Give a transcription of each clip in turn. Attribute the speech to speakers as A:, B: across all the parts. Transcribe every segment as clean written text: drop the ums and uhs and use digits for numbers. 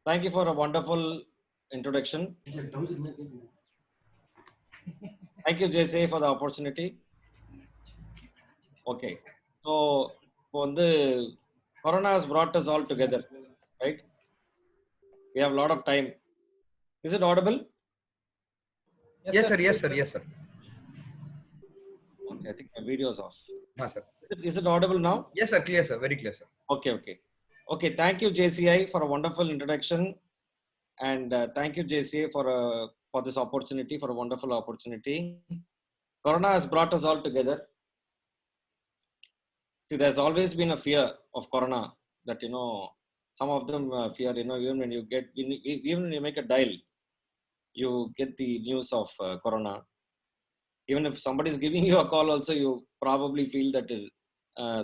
A: Thank you for a wonderful introduction. Thank you, JC, for the opportunity. Okay. So, on the Corona has brought us all together, right? We have a lot of time. Is it audible?
B: Yes, sir. Yes, sir. Yes, sir.
A: Okay, I think my video is off.
B: Yes, sir.
A: Is it audible now?
B: Yes, sir. Clear, sir. Very clear, sir.
A: Okay, okay. Okay, thank you, JCI, for a wonderful introduction. And thank you, JCA, for this opportunity, for a wonderful opportunity. Corona has brought us all together. See, there's always been a fear of Corona that, some of them fear, even when even when you make a dial, you get the news of Corona. Even if somebody is giving you a call, also, you probably feel that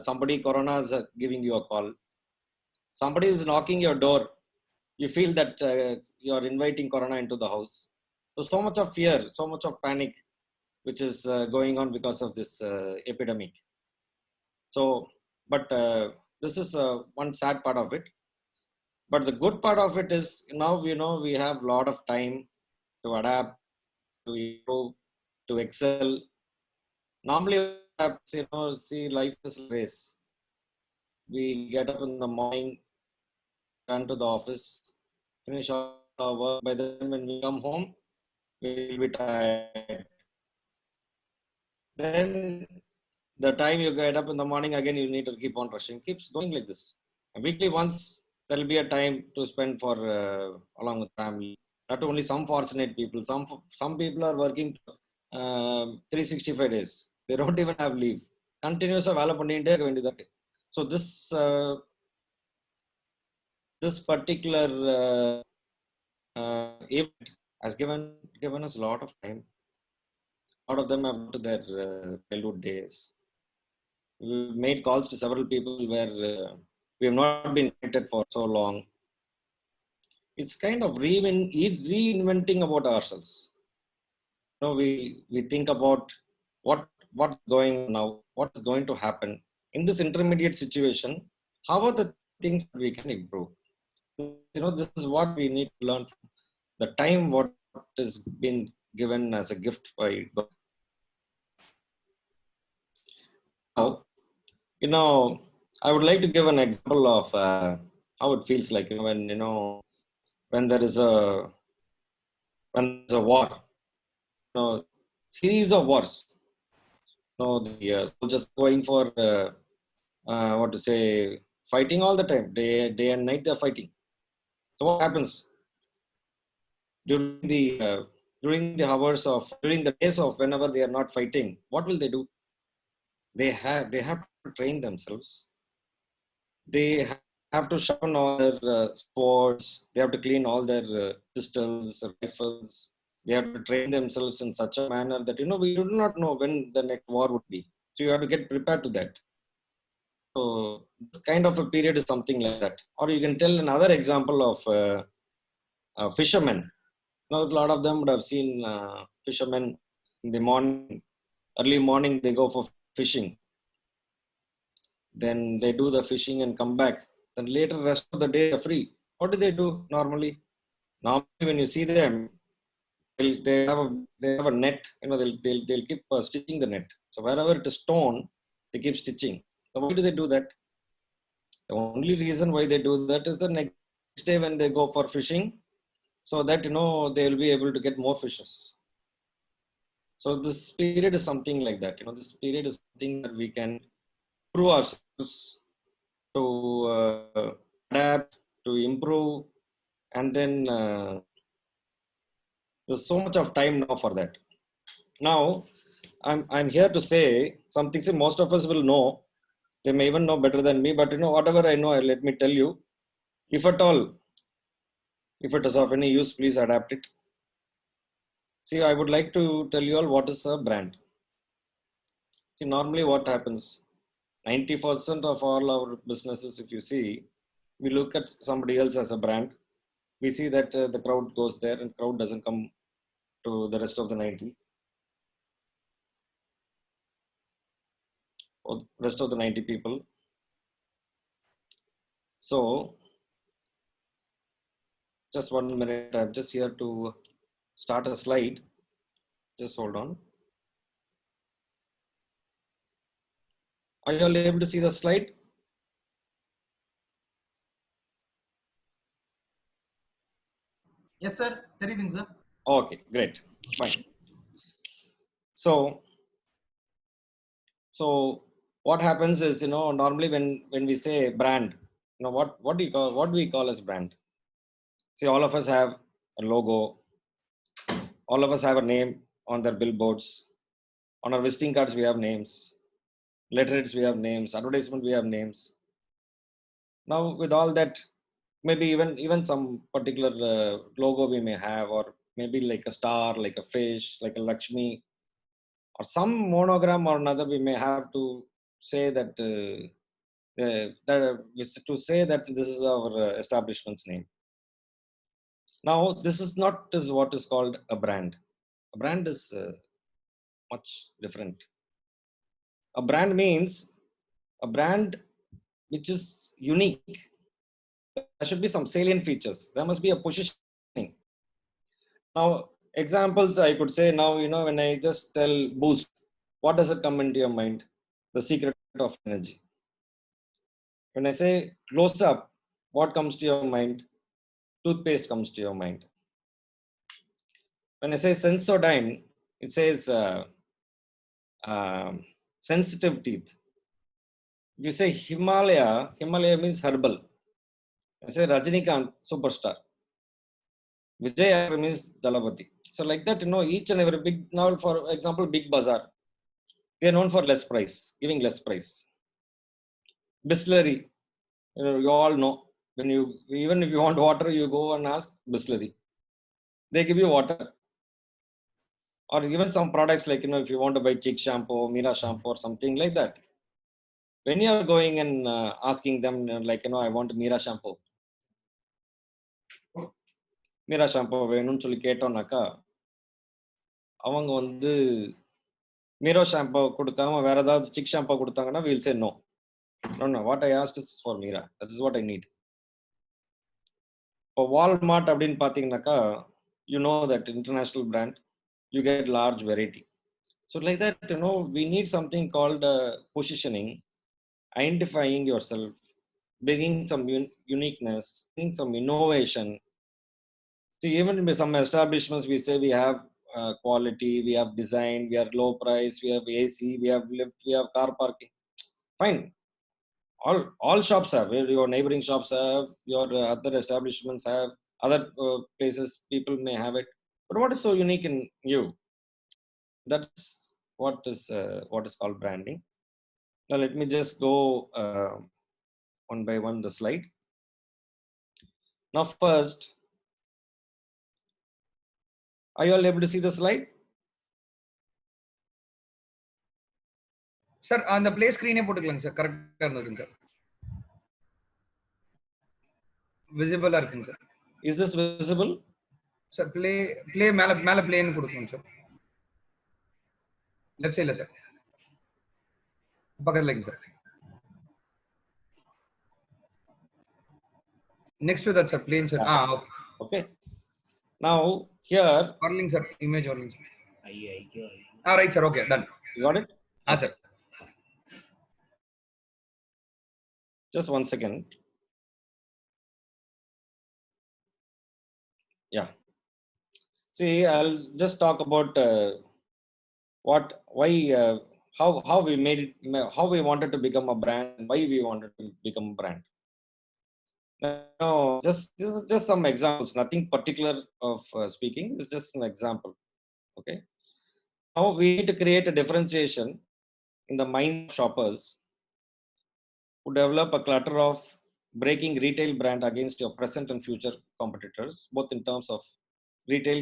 A: somebody Corona is giving you a call. Somebody is knocking your door. You feel that you are inviting Corona into the house. So much of fear, so much of panic, which is going on because of this epidemic. So, but this is one sad part of it. But the good part of it is now we have a lot of time to adapt, to improve, to excel. Normally, see, life is a race. We get up in the morning, run to the office, finish our work. By the time when we come home, we'll be tired. Then the time you get up in the morning again, you need to keep on rushing. Keeps going like this. And weekly once there will be a time to spend for along with family. Not only some fortunate people. Some people are working 365 days. They don't even have leave. Continuous வேலை பண்ணிட்டே இருக்க வேண்டியதா இருக்கு. So this particular event has given us a lot of time. A lot of them have to their childhood days. We made calls to several people where we have not been connected for so long. It's kind of reinventing about ourselves. We think about what's going on now, what's going to happen in this intermediate situation. How are the things that we can improve? This is what we need to learn from the time what is been given as a gift by God. Now, I would like to give an example of how it feels like when there is a war, series of wars. The soldiers going for what to say, fighting all the time, day and night they're fighting. So what happens during the during the days of whenever they are not fighting? What will they do? They have to train themselves. They have to sharpen all their swords. They have to clean all their pistols, rifles. They have to train themselves in such a manner that we do not know when the next war would be. So you have to get prepared to that. So this kind of a period is something like that. Or you can tell another example of fishermen. A lot of them would have seen fishermen in the morning, early morning. They go for fishing. Then they do the fishing and come back. Then later, rest of the day, they're free. What do they do normally? Normally, when you see them, they have a net. They'll keep stitching the net. So wherever it is torn, they keep stitching. So why do they do that? The only reason why they do that is the next day when they go for fishing, so that they will be able to get more fishes. So this period is something like that. This period is something that we can prove ourselves to adapt, to improve, and then there's so much of time now for that. Now, I'm here to say something. See, most of us will know. They may even know better than me, but whatever I know, let me tell you. If at all, if it is of any use, please adapt it. See, I would like to tell you all what is a brand. See, normally what happens, 90% of all our businesses, if you see, we look at somebody else as a brand. We see that the crowd goes there and crowd doesn't come to the rest of the 90. Or rest of the 90 people. So Just 1 minute. I'm just here to start a slide. Just hold on. Are you all able to see the slide?
B: Yes, sir. தெரியுதுங்க sir.
A: Okay, great. Fine. So what happens is, normally when we say brand, what do we call as brand? See, all of us have a logo. All of us have a name on their billboards. On our visiting cards, we have names. Letterheads, we have names. Advertisement, we have names. Now, with all that, maybe even some particular logo we may have, or maybe like a star, like a fish, like a Lakshmi, or some monogram or another, we may have to say that to say that this is our establishment's name. Now, this is not is what is called a brand. A brand is much different. A brand means a brand which is unique. There should be some salient features. There must be a positioning. Now, examples I could say now, when I just tell boost, what does it come into your mind? The secret of energy. When I say close up, what comes to your mind? Toothpaste comes to your mind. When I say Sensodyne, it says sensitive teeth. If you say Himalaya means herbal. I say Rajinikanth, superstar. Vijay means Dalapati. So like that, each and every big, now for example, Big Bazaar, they are known for less price, giving less price. Bisleri, you all know, even if you want water, you go and ask Bisleri. They give you water. Or even some products like, if you want to buy Chick shampoo, Mira shampoo or something like that. When you are going and asking them, I want Mira shampoo. Mira shampoo வேணும்னு சொல்லி கேட்டோம்னாக்கா அவங்க வந்து மீரோ shampoo கொடுக்காம வேற ஏதாவது sick shampoo கொடுத்தாங்கன்னா we'll say no. No, what I asked is for Mira. That is what I need. For Walmart அப்படின்னு பார்த்தீங்கன்னாக்கா, you know that international brand, you get large variety. So like that, we need something called positioning, identifying yourself, bringing some uniqueness, bringing some innovation. See, even in some establishments, we say we have quality, we have design, we are low price, we have AC, we have lift, we have car parking. Fine. All shops have, your neighboring shops have, your other establishments have, other places people may have it. But what is so unique in you? That's what is called branding. Now let me just go one by one the slide. Now first, are you all able to see the slide?
B: Sir, அந்த play ஸ்கிரீனே போட்டுக்கலாங்க sir. கரெக்ட்டா இருந்ததுங்க sir. விசிபிளா இருக்குங்க sir.
A: Is this visible?
B: Sir play மேல ப்ளேன்னு கொடுக்கணும் சார். லெஃப்ட் சைடுல சார். பக்கத்துலங்க sir. Next to that, sir, plain, sir. Okay.
A: Okay. Now here.
B: Orling, sir. Image orling, sir. Right, sir. Okay, done.
A: You got it?
B: Sir.
A: Just 1 second. Yeah. See, I'll just talk about how we made it, how we wanted to become a brand, why we wanted to become a brand. Now, this is just some examples, nothing particular of speaking. It's just an example. Okay. Now we need to create a differentiation in the mind of shoppers who develop a clutter of breaking retail brand against your present and future competitors, both in terms of retail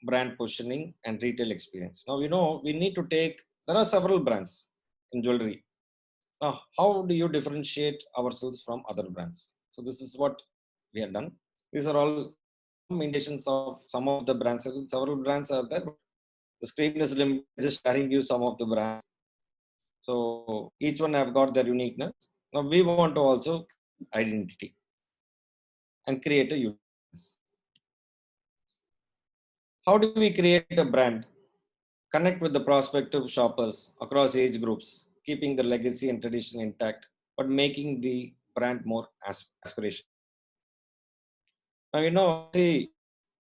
A: brand positioning and retail experience. Now, we need to there are several brands in jewelry. Now, how do you differentiate ourselves from other brands? So this is what we have done. These are all imitations of some of the brands. Several brands are there. The screen is limited, just sharing you some of the brands. So each one have got their uniqueness. Now we want to also identity and create a uniqueness. how do we create a brand? Connect with the prospective shoppers across age groups, keeping the legacy and tradition intact, but making the brand more aspirational. Now, see,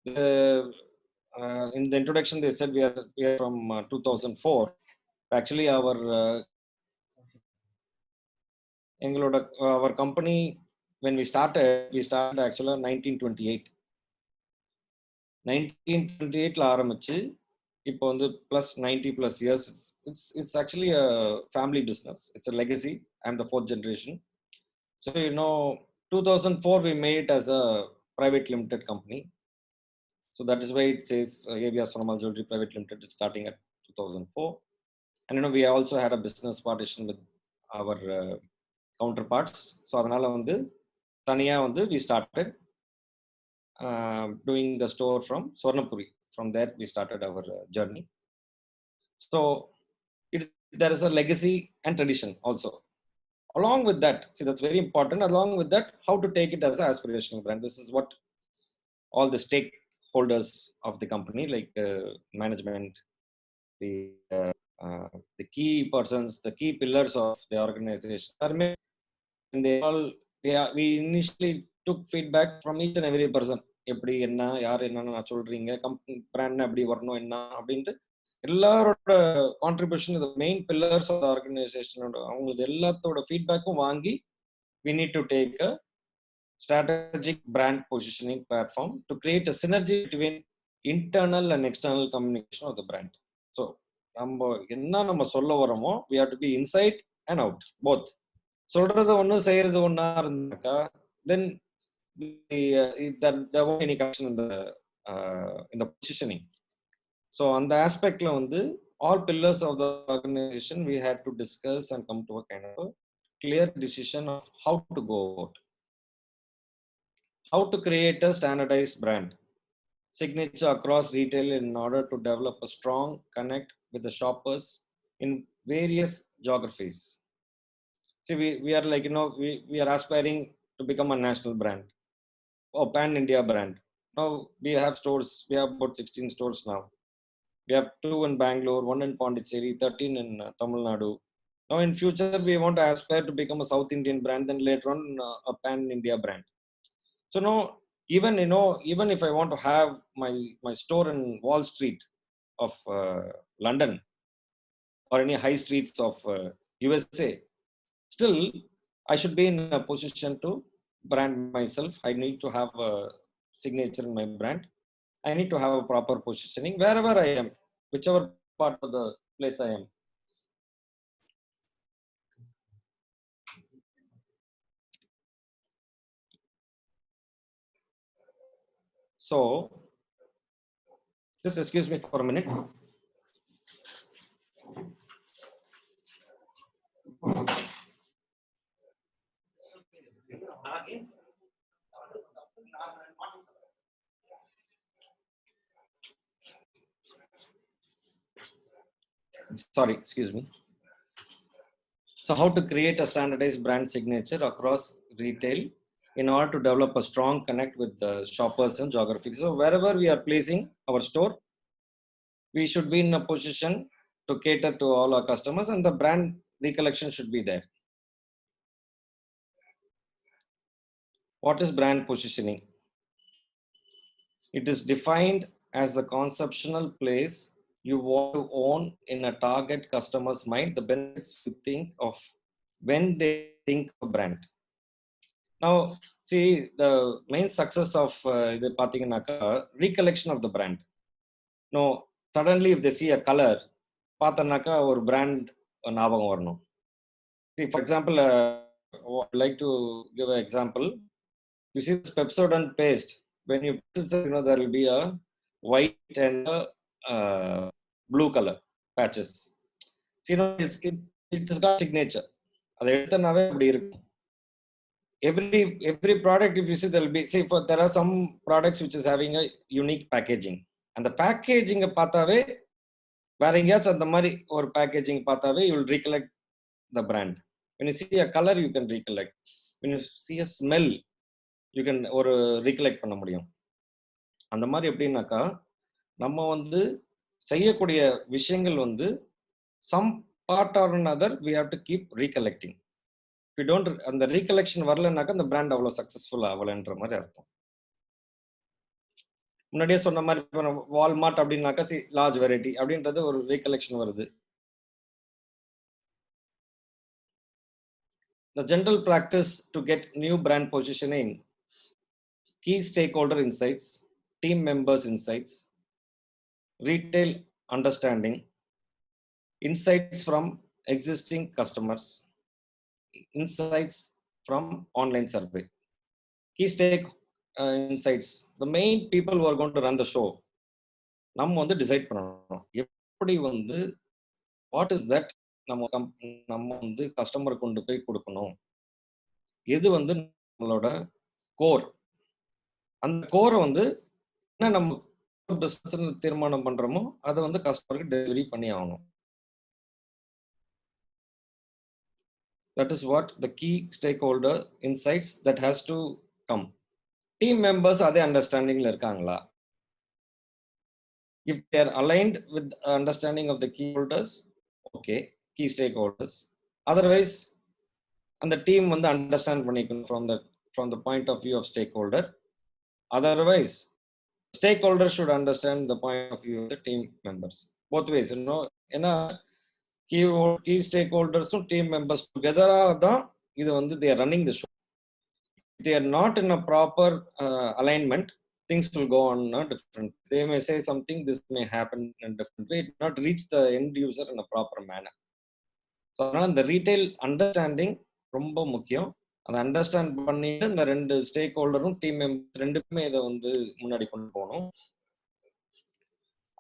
A: the, in the introduction, they said we are from 2004. Actually, our company, when we started actually 1928. 1928ல ஆரம்பிச்சு இப்போ வந்து +90+ years. It's actually a family business. It's a legacy. I'm the fourth generation. So 2004 we made it as a private limited company. So that is why it says ABR.Sanjay Jewelry Private Limited is starting at 2004. And we also had a business partition with our counterparts. So அதனால வந்து தனியா வந்து we started doing the store from Swarnapuri. From there we started our journey. So there is a legacy and tradition also. Along with that, see, that's very important. Along with that, how to take it as an aspirational brand. This is what all the stakeholders of the company, like management, the the key persons, the key pillars of the organization, and they all we initially took feedback from each and every person. எப்படி என்ன யார் என்னன்னு சொல்றீங்க, company brand எப்படி வரணும் என்ன அப்படின்ட்டு எல்லாரோட கான்ட்ரிபியூஷன், மெயின் பில்லர்ஸ் ஆஃப் ஆர்கனைசேஷனோட அவங்களுக்கு எல்லாத்தோட ஃபீட்பேக்கும் வாங்கி we need to take a strategic brand positioning platform to create a synergy between internal and external communication of the brand. So நம்ம சொல்ல வரோமோ we have to be inside and out both. சொல்றது ஒண்ணு செய்யறது ஒண்ணா இருந்தாக்கா then there won't be any connection in the positioning. So on the aspect la வந்து all pillars of the organization we had to discuss and come to a kind of a clear decision of how to go about, how to create a standardized brand signature across retail in order to develop a strong connect with the shoppers in various geographies. See, we are like, we are aspiring to become a national brand or pan India brand. Now we have stores, we have about 16 stores now. We have 2 in Bangalore, 1 in Pondicherry, 13 in Tamil Nadu. Now in future we want to aspire to become a South Indian brand, then later on a pan India brand. So now even if I want to have my store in Wall Street of London or any high streets of USA, still I should be in a position to brand myself. I need to have a signature in my brand. I need to have a proper positioning wherever I am, whichever part of the place I am. So just excuse me for a minute. Sorry, excuse me. So how to create a standardized brand signature across retail in order to develop a strong connect with the shoppers and geographies. So wherever we are placing our store, we should be in a position to cater to all our customers, and the brand recollection should be there. What is brand positioning? It is defined as the conceptual place you want to own in a target customer's mind, the benefits you think of when they think of brand. Now, see, the main success of the recollection of the brand. No, suddenly if they see a color, பார்த்தனாக்கா ஒரு brand ஞாபகம் வரணும். See, for example, I'd like to give an example. You see this Pepsodent paste. When you put it, there will be a white and a blue color patches. See, it has got signature. அதை எடுத்தனாவே அப்படி இருக்கும். Every product, if you see, there will be, see, there are some products which is having a unique packaging. And the packaging பார்த்தாவே வேற எங்கேயாச்சும் அந்த மாதிரி ஒரு packaging பார்த்தாவே you will recollect the brand. When you see a color, you can recollect. When you see a smell, you can ஒரு recollect பண்ண முடியும். அந்த மாதிரி எப்படின்னாக்கா நம்ம வந்து செய்யக்கூடிய விஷயங்கள் வந்து some part or another we have to keep recollecting. If you don't அந்த ரீகலெக்ஷன் வரலனாக்கா அந்த பிராண்ட் அவ்வளவு சக்சஸ்ஃபுல் ஆகலன்ற மாதிரி அர்த்தம். முன்னாடியே சொன்ன மாதிரி வால்மார்ட் அப்படின்னாக்கா லார்ஜ் வெரைட்டி அப்படின்றது ஒரு ரீகலெக்ஷன் வருது. The general practice to get new brand positioning, key stakeholder insights, team members insights, retail understanding, insights from existing customers, insights from online survey. Key stake insights, the main people who are going to run the show, நம்ம வந்து decide பண்ணணும் எப்படி வந்து what is that நம்ம வந்து customer கொண்டு போய் கொடுக்கணும், எது வந்து நம்மளோட கோர், அந்த கோரை வந்து என்ன நம்ம பிசினஸ் தீர்மானம் பண்றோமோ அதை வந்து கஸ்டமருக்கு டெலிவரி பண்ணி ஆகணும். That is what the key stakeholder insights that has to come. Team members அதே அண்டர்ஸ்டாண்டிங்ல இருக்காங்களா? If they are aligned with understanding of the key holders, okay, key stakeholders. Otherwise, and the team வந்து understand பண்ணிக்கணும் from the point of view of stakeholder. Otherwise, stakeholders should understand the point of view of the team members. Both ways, you know, ஏன்னா key stakeholders and team members together தான் இது வந்து they are running the show. If they are not in a proper alignment, things will go on different. They may say something, this may happen in a different way. It will not reach the end user in a proper manner. So, the retail understanding ரொம்ப முக்கியம். அதை understand பண்ணிட்டு இந்த ரெண்டு stack ஹோல்டரும் team members ரெண்டுமே இதை வந்து முன்னாடி கொண்டு போகணும்.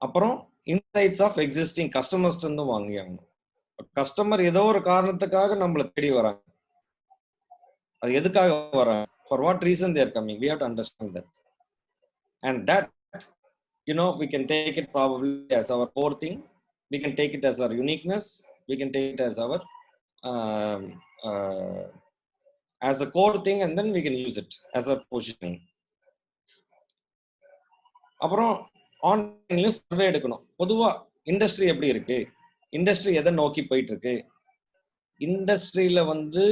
A: அப்புறம் இன்சைட்ஸ் ஆஃப் எக்ஸிஸ்டிங் கஸ்டமர்ஸ் இருந்து வாங்கி ஆகணும். கஸ்டமர் ஏதோ ஒரு காரணத்துக்காக நம்மளை தேடி வராங்க, அது எதுக்காக வராங்க, for what reason they're coming, we have to understand that. And that, you know, we can take it probably as our core thing, we can take it as our uniqueness, we can take it as our as a core thing, and then we can use it as a positioning. அப்புறம் ஆன்லைன்ல survey எடுக்கணும். பொதுவா industry எப்படி இருக்கு, industry எதை நோக்கி போயிட்டு இருக்கு, இண்டஸ்ட்ரியில வந்து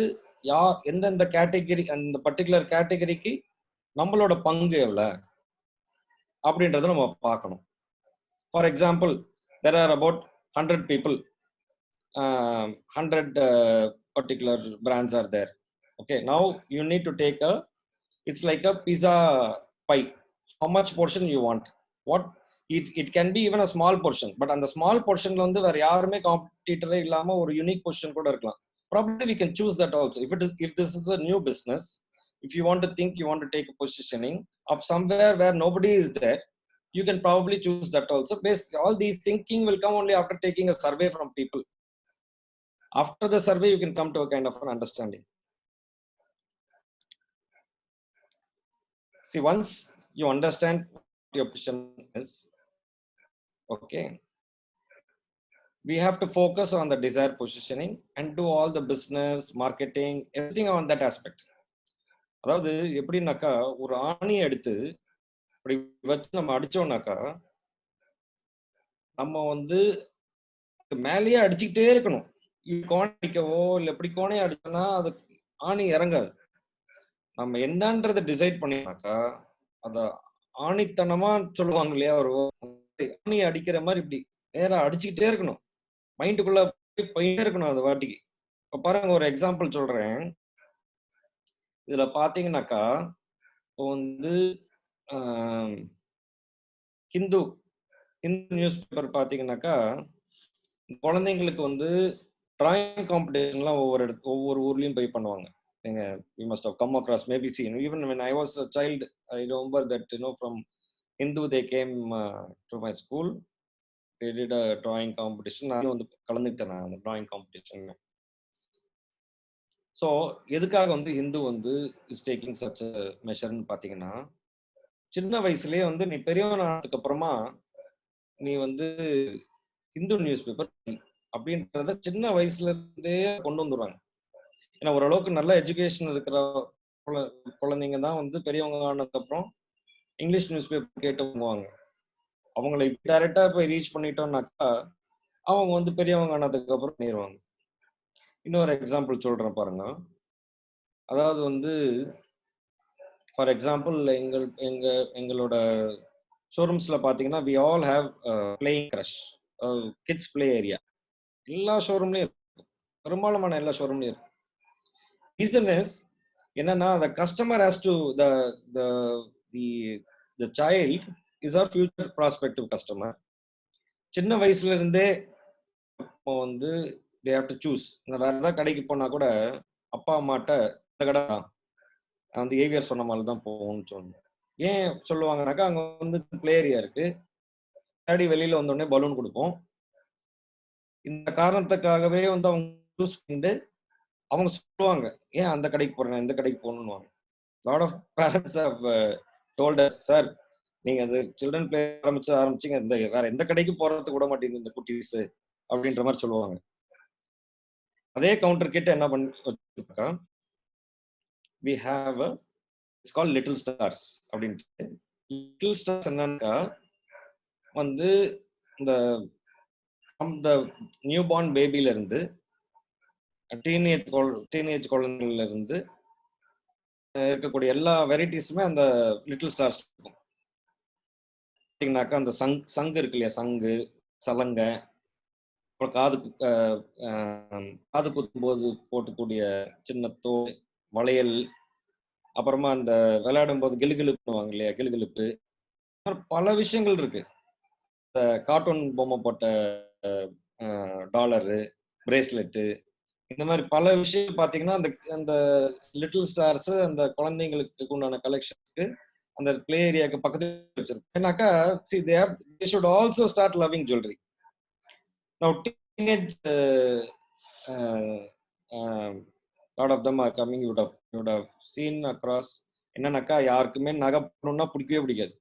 A: எந்தெந்த கேட்டகரி, அந்த பர்டிகுலர் கேட்டகரிக்கு நம்மளோட பங்கு எவ்வளவு அப்படின்றத நம்ம பார்க்கணும். For example, there are about 100 people, 100 particular brands are there. Okay, now you need to take it's like a pizza pie. How much portion you want? What it can be even a small portion, but on the small portion la vandu vera yarume competitor illama or unique portion kuda irukkalam. Probably we can choose that also. If this is a new business, if you want to think, you want to take a positioning of somewhere where nobody is there, you can probably choose that also. All these thinking will come only after taking a survey from people. After the survey, you can come to a kind of an understanding. See, once you understand what your position is, okay, we have to focus on the desired positioning and do all the business, marketing, everything on that aspect. அதாவது எப்படின்னாக்கா, ஒரு ஆணியை எடுத்து இப்படி வச்சு நம்ம அடிச்சோம்னாக்கா, நம்ம வந்து மேலேயே அடிச்சுக்கிட்டே இருக்கணும். கோணை அடிக்கவோ இல்லை எப்படி கோணையை அடிச்சோம்னா அது ஆணி இறங்காது. நம்ம என்னன்றதை டிசைட் பண்ணினாக்கா, அத ஆணித்தனமா சொல்லுவாங்க இல்லையா, ஒரு ஆணி அடிக்கிற மாதிரி இப்படி நேரா அடிச்சுக்கிட்டே இருக்கணும், மைண்டுக்குள்ள போயிட்டே இருக்கணும் அது வாட்டிக்கு. இப்ப பாருங்க, ஒரு எக்ஸாம்பிள் சொல்றேன். இதுல பாத்தீங்கன்னாக்கா, இப்போ வந்து ஹிந்து நியூஸ் பேப்பர் பாத்தீங்கன்னாக்கா, குழந்தைங்களுக்கு வந்து டிராயிங் காம்படிஷன்லாம் ஒவ்வொரு ஊர்லயும் போய் பண்ணுவாங்க. You must have come across, maybe seen. Even when I was a child, I remember that, you know, from Hindu they came to my school. They did a drawing competition. நான் வந்து கலந்துக்கிட்டேன் அந்த drawing competition. So எதுக்காக வந்து ஹிந்து வந்து is taking such மெஷர்னு பார்த்தீங்கன்னா, சின்ன வயசுலேயே வந்து நீ பெரியவன் ஆனதுக்கு அப்புறமா நீ வந்து ஹிந்து நியூஸ் பேப்பர் அப்படின்றத சின்ன வயசுல இருந்தே கொண்டு வந்துடுவாங்க. ஏன்னா ஓரளவுக்கு நல்ல எஜுகேஷன் இருக்கிற குழந்தைங்க தான் வந்து பெரியவங்க ஆனதுக்கு அப்புறம் இங்கிலீஷ் நியூஸ் பேப்பர் கேட்டு வாங்குவாங்க. அவங்களை டைரக்டா போய் ரீச் பண்ணிட்டோம்னாக்கா அவங்க வந்து பெரியவங்க ஆனதுக்கு அப்புறம் பண்ணிடுவாங்க. இன்னொரு எக்ஸாம்பிள் சொல்றேன் பாருங்க. அதாவது வந்து ஃபார் எக்ஸாம்பிள் எங்களோட ஷோரூம்ஸ்ல பாத்தீங்கன்னா we all have playing creche, kids play area எல்லா ஷோரூம்லயும், பெரும்பாலுமான எல்லா ஷோரூம்லயும் இருக்கு. ரீசன் இஸ் என்னன்னா the customer has to the the the child is our future prospective customer. சின்ன வயசுல இருந்தே இப்போ வந்து they have to choose. நான் வேற ஏதாவது கடைக்கு போனா கூட அப்பா அம்மாட்ட இந்த கடை தான், நான் வந்து ஏவிஆர் சொன்ன மாதிரி தான் போகணும்னு சொல்லணும். ஏன் சொல்லுவாங்கனாக்கா அங்க வந்து பிளே ஏரியா இருக்கு, முன்னாடி வெளியில வந்த உடனே பலூன் கொடுப்போம். இந்த காரணத்துக்காகவே வந்து அவங்க சூஸ் பண்ணிட்டு அவங்க சொல்லுவாங்க ஏன் அந்த கடைக்கு போறேன் இந்த கடைக்கு போகணும்னு. Lot of parents have told us, sir நீங்க அது சில்ட்ரன் பிளே ஆரம்பிச்சீங்க, இந்த வேற எந்த கடைக்கு போறதுக்கு விட மாட்டேங்குது இந்த குட்டீஸ் அப்படின்ற மாதிரி சொல்லுவாங்க. அதே கவுண்டர் கிட்ட என்ன பண்ணி வச்சிருக்கா, we have it's call little stars அப்படின்ட்டு. லிட்டில் ஸ்டார்ஸ் என்னன்னா வந்து இந்த அந்த நியூ பார்ன் பேபில இருந்து டீனேஜ் குழந்தைகள்ல இருந்து இருக்கக்கூடிய எல்லா வெரைட்டிஸுமே அந்த லிட்டில் ஸ்டார்ஸ் இருக்கும். பார்த்தீங்கன்னாக்கா அந்த சங்கு இருக்கு இல்லையா, சங்கு, சலங்க, அப்புறம் காது குத்தும் போது போட்டுக்கூடிய சின்ன தோல், வளையல், அப்புறமா அந்த விளையாடும் போது கிளுகிழுப்புவாங்க இல்லையா, கிளுகிழுப்பு, பல விஷயங்கள் இருக்கு. இந்த கார்ட்டூன் பொம்மை போட்ட டாலரு, பிரேஸ்லெட்டு, இந்த மாதிரி பல விஷயம் பார்த்தீங்கன்னா அந்த அந்த லிட்டில் ஸ்டார்ஸ் அந்த குழந்தைங்களுக்கு உண்டான கலெக்ஷனுக்கு அந்த பிளே ஏரியாவுக்கு பக்கத்துல வச்சிருக்கோம். ஏன்னாக்கா see they should also start loving jewelry. Now teenage lot of them are coming, you would have seen across. என்னன்னாக்கா யாருக்குமே நகை போடணும்னா பிடிக்கவே பிடிக்காது,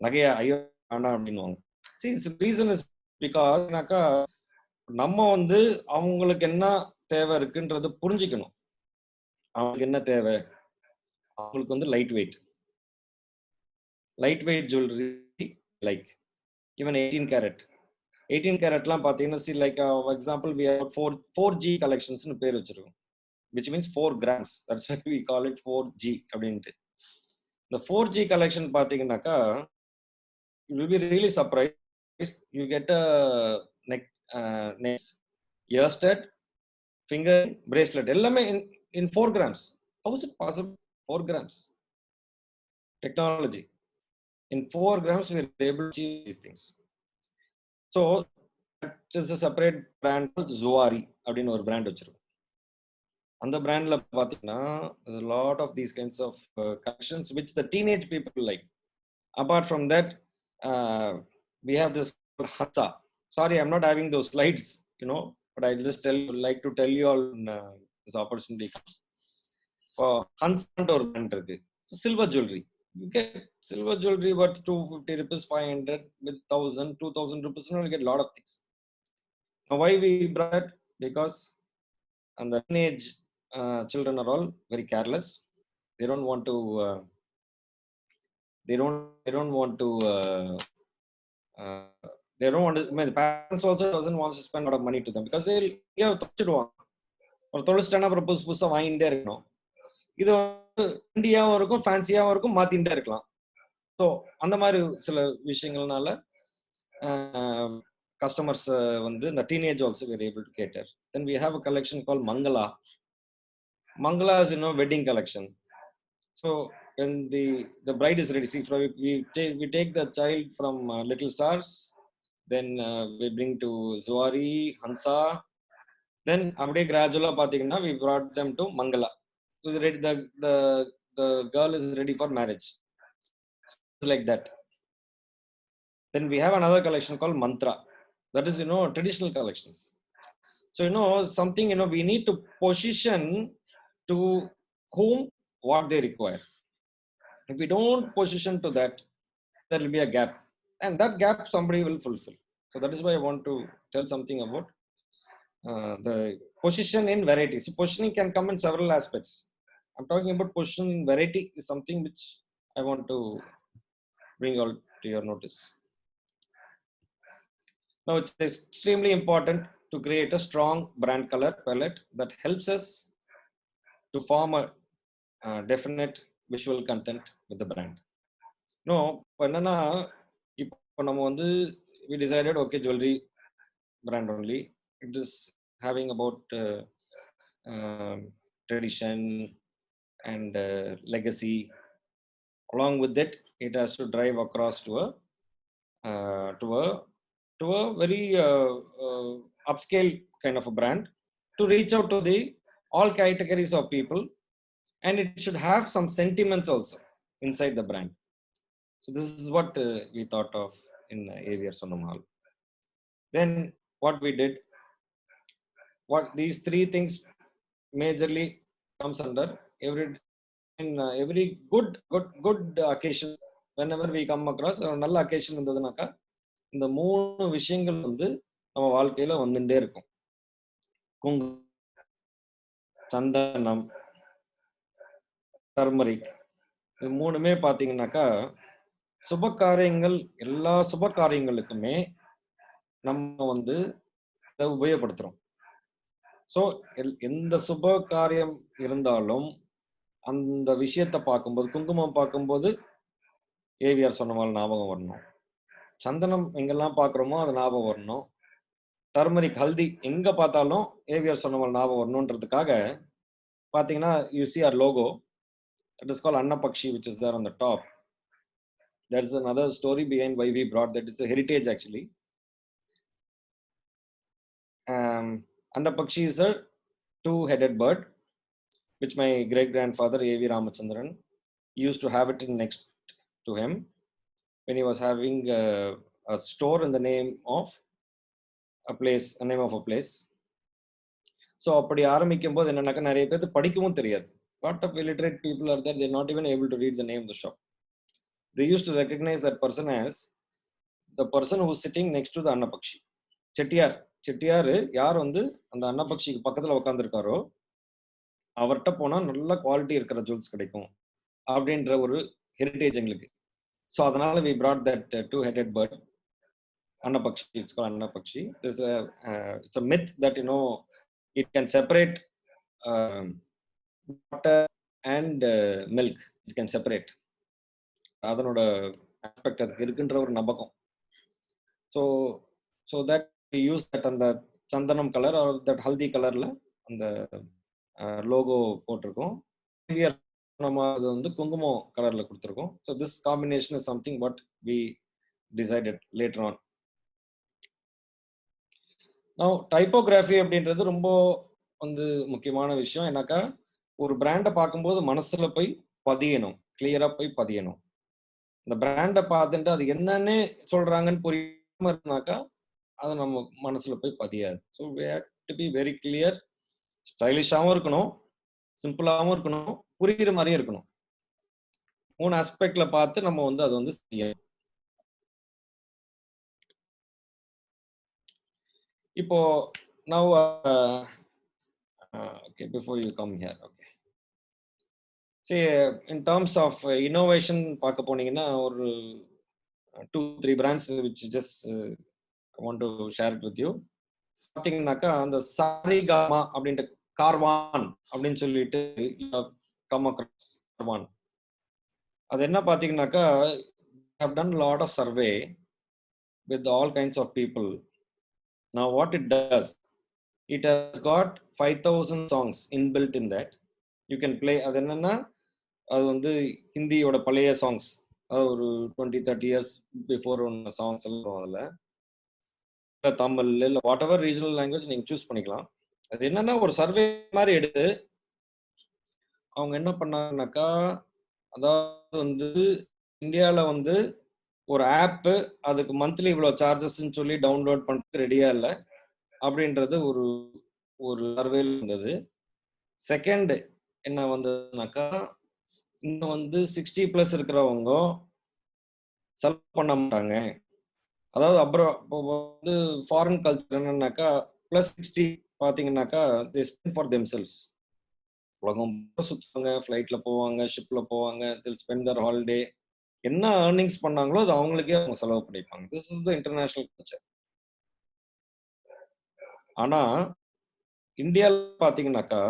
A: நகையா ஐயோ வேண்டாம் அப்படின்னுவாங்க. see its reason is because நம்ம வந்து அவங்களுக்கு என்ன தேவை இருக்குன்றது புரிஞ்சுக்கணும். அவங்களுக்கு என்ன தேவை, அவங்களுக்கு வந்து light weight jewellery, like even 18 carat. 18 கேரட்லாம் பார்த்தீங்கன்னா see like example we have 4G கலெக்ஷன்ஸ்னு பேர் வச்சிருக்கோம், which means 4 grams. That's why we call it 4G அப்படின்ட்டு. இந்த 4G கலெக்ஷன் பார்த்தீங்கன்னாக்கா you will be really surprised. You get a neck, ear stud, finger bracelet, எல்லாமே in 4 grams. How is it possible? 4 grams technology. In 4 grams we are able to achieve these things. So that is a separate brand called Zuari அப்படின்னு ஒரு brand வச்சிருக்கோம். அந்த பிராண்ட்ல பாத்தீங்கன்னா there's a lot of these kinds of collections which the teenage people like. Apart from that, we have this Hansa. Sorry, I'm not having those slides, but I just like to tell you all this opportunity comes. Hansa or brand இருக்கு, silver jewelry. You get silver jewelry worth 250 rupees, 500, with 1000, 2000 rupees, you get a lot of things. Now why we brought that? Because and the teenage children are all very careless. They don't want to they don't want to they don't want to, I mean, the parents also doesn't want to spend a lot of money to them because they'll தொலைச்சிடுவாங்க. ஒரு தொலைச்சிட்டானா அப்புறம் புதுசா வாங்கிட்டே இருக்கணும். இது வந்து இண்டியாவும் இருக்கும், ஃபேன்சியாவும் இருக்கும், மாத்திட்டே இருக்கலாம். ஸோ அந்த மாதிரி சில விஷயங்கள்னால customers வந்து இந்த teenage also we are able to cater. Then we have a collection called Mangala. Mangala is wedding collection. So when the bride is ready, see, we take the child from Little Stars, then we bring to Zuari, Hansa, then அப்படியே gradually பாத்தீங்கன்னா we brought them to Mangala. So the girl is ready for marriage. It's like that. Then we have another collection called Mantra. That is traditional collections. So something we need to position to whom what they require. If we don't position to that, there will be a gap, and that gap somebody will fulfill. So that is why I want to tell something about the position in variety. So positioning can come in several aspects. I'm talking about position in variety is something which I want to bring out to your notice. Now, it's extremely important to create a strong brand color palette that helps us to form a definite visual content with the brand. No, இப்போ என்னன்னா இப்போ நம்ம வந்து we decided okay jewelry brand only. It is having about tradition and legacy. Along with it, it has to drive across to a uh, to a to a very upscale kind of a brand to reach out to the all categories of people, and it should have some sentiments also inside the brand. So this is what we thought of in AVR Sonam Hall. Then what we did, what these three things majorly comes under every in every good occasions. Whenever we come across ஒரு நல்ல occasion இருந்ததுனாக்கா இந்த மூணு விஷயங்கள் வந்து நம்ம வாழ்க்கையில வந்துட்டே இருக்கும். குங்குமம், சந்தனம், டர்மரிக், இது மூணுமே பாத்தீங்கன்னாக்கா சுப காரியங்கள், எல்லா சுப காரியங்களுக்குமே நம்ம வந்து இதை உபயோகப்படுத்துறோம். ஸோ எந்த சுப காரியம் இருந்தாலும் அந்த விஷயத்தை பார்க்கும்போது, குங்குமம் பார்க்கும்போது ஏவிஆர் சொன்ன மாதிரி ஞாபகம் வரணும். சந்தனம் எங்கெல்லாம் பார்க்குறோமோ அது ஞாபகம் வரணும். டர்மரிக், ஹல்தி எங்க பார்த்தாலும் ஏவிஆர் சொன்ன மாதிரி ஞாபகம் வரணுன்றதுக்காக பார்த்தீங்கன்னா, you see our logo. It is called Annapakshi, which is there on the top. There is another story behind why we brought that. It's a heritage actually. Annapakshi is a two-headed bird, which my great-grandfather A.V. Ramachandran used to have it next to him when he was having a store in the name of a place, a name of a place. So அப்படி ஆரம்பிக்கும் போது என்னன்னாக்கா நிறைய பேருக்கு படிக்கவும் தெரியாது. Lot of illiterate people are there, they're not even able to read the name of the shop. They used to recognize that person as the person who is sitting next to the Annapakshi. Chettiar யார் வந்து அந்த அன்னபக்ஷிக்கு பக்கத்துல உட்காந்துருக்காரோ அவர்கிட்ட போனா நல்ல quality இருக்கிற jewels கிடைக்கும் அப்படின்ற ஒரு ஹெரிட்டேஜ் எங்களுக்கு. ஸோ அதனால we brought that two-headed bird, Annapakshi. It's called Annapakshi. It's a myth that it can separate water and milk. It can separate. அதனோட ஆஸ்பெக்ட் அதுக்கு இருக்குன்ற ஒரு நம்பகம். So that we use that அந்த சந்தனம் கலர் ஆர் தட் ஹல்தி கலர்ல அந்த logo போட்டிருக்கோம். நம்ம அது வந்து குங்குமம் கலர்ல கொடுத்துருக்கோம். So this combination is something what we decided later on. Now typography அப்படின்றது ரொம்ப வந்து முக்கியமான விஷயம். ஏன்னாக்கா ஒரு பிராண்டை பார்க்கும்போது மனசுல போய் பதியணும், கிளியரா போய் பதியணும். இந்த பிராண்டை பார்த்துட்டு அது என்னன்னு சொல்றாங்கன்னு புரியாம இருந்தாக்கா அது நம்ம மனசுல போய் பதியாது. So we have to be very clear. ஸ்டைலிஷாகவும் இருக்கணும், சிம்பிளாகவும் இருக்கணும், புரிகிற மாதிரியும் இருக்கணும். மூணு ஆஸ்பெக்ட்ல பார்த்து நம்ம வந்து அது வந்து செய்யணும். இப்போ now okay, before you come here, okay, see in terms of innovation பார்க்க போனீங்கன்னா ஒரு 2-3 brands which just I want to share it with you. பார்த்தீங்கன்னாக்கா அந்த சாரிகாமா அப்படின்ற கார்வான் அப்படின்னு சொல்லிட்டு கம் அக்ராஸ் கார்வான். அது என்ன பார்த்தீங்கன்னாக்கா have done a lot of survey with all kinds of people. Now what it does, it has got 5,000 songs inbuilt in that. You can play. அது என்னன்னா அது வந்து ஹிந்தியோட பழைய சாங்ஸ், ஒரு 20-30 years பிஃபோர் ஒன்று சாங்ஸ் எல்லாம் அதில் தமிழ் இல்லை வாட் எவர் ரீஜனல் லாங்குவேஜ் நீங்கள் சூஸ் பண்ணிக்கலாம். அது என்னன்னா ஒரு சர்வே மாதிரி எடுத்து அவங்க என்ன பண்ணாங்கனாக்கா, அதாவது வந்து இந்தியாவில் வந்து ஒரு ஆப்பு அதுக்கு மந்த்லி இவ்வளோ சார்ஜஸ்ன்னு சொல்லி டவுன்லோட் பண்ணுறது ரெடியா இல்லை அப்படின்றது ஒரு ஒரு சர்வேல இருந்தது. செகண்ட் என்ன வந்ததுனாக்கா, இன்னும் வந்து 60+ இருக்கிறவங்க செலவு பண்ண மாட்டாங்க. அதாவது அப்புறம் இப்போ வந்து ஃபாரின் கல்ச்சர் என்னன்னாக்கா +60 பார்த்தீங்கன்னாக்கா they spend for themselves. உலகம் சுற்றுவாங்க, ஃப்ளைட்ல போவாங்க, ஷிப்ல போவாங்க, they'll spend their holiday. என்ன ஏர்னிங்ஸ் பண்ணாங்களோ அது அவங்களுக்கே அவங்க செலவு பண்ணிப்பாங்க. This is the international culture. ஆனா இந்தியால பாத்தீங்கன்னாக்கா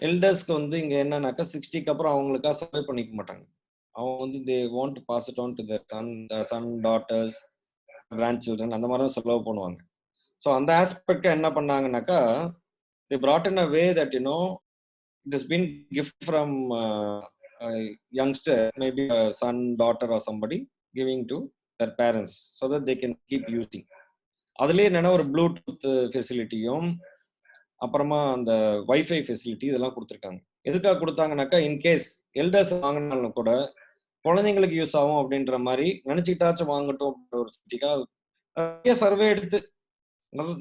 A: எல்டர்ஸ்க்கு வந்து இங்க என்னன்னாக்கா 60க்கு அப்புறம் அவங்களுக்கா சர்வே பண்ணிக்க மாட்டாங்க. அவங்க வந்து they want to pass it on to their son, daughters, grandchildren அந்த மாரி தான் செலவு பண்ணுவாங்க. ஸோ அந்த ஆஸ்பெக்ட் என்ன பண்ணாங்கன்னாக்கா, they brought in a way that it has been gift from a youngster, maybe a son, daughter or somebody giving to their parents so that they can keep using. அதுலயே என்னன்னா ஒரு Bluetooth ஃபெசிலிட்டியும் அப்புறமா அந்த wifi facility இதெல்லாம் கொடுத்துருக்காங்க. எதுக்காக கொடுத்தாங்கனாக்கா in case elders வாங்கினாலும் கூட குழந்தைங்களுக்கு யூஸ் ஆகும் அப்படின்ற மாதிரி நினைச்சுக்கிட்டாச்சும் வாங்கட்டும் அப்படின்ற ஒரு நிறைய சர்வே எடுத்து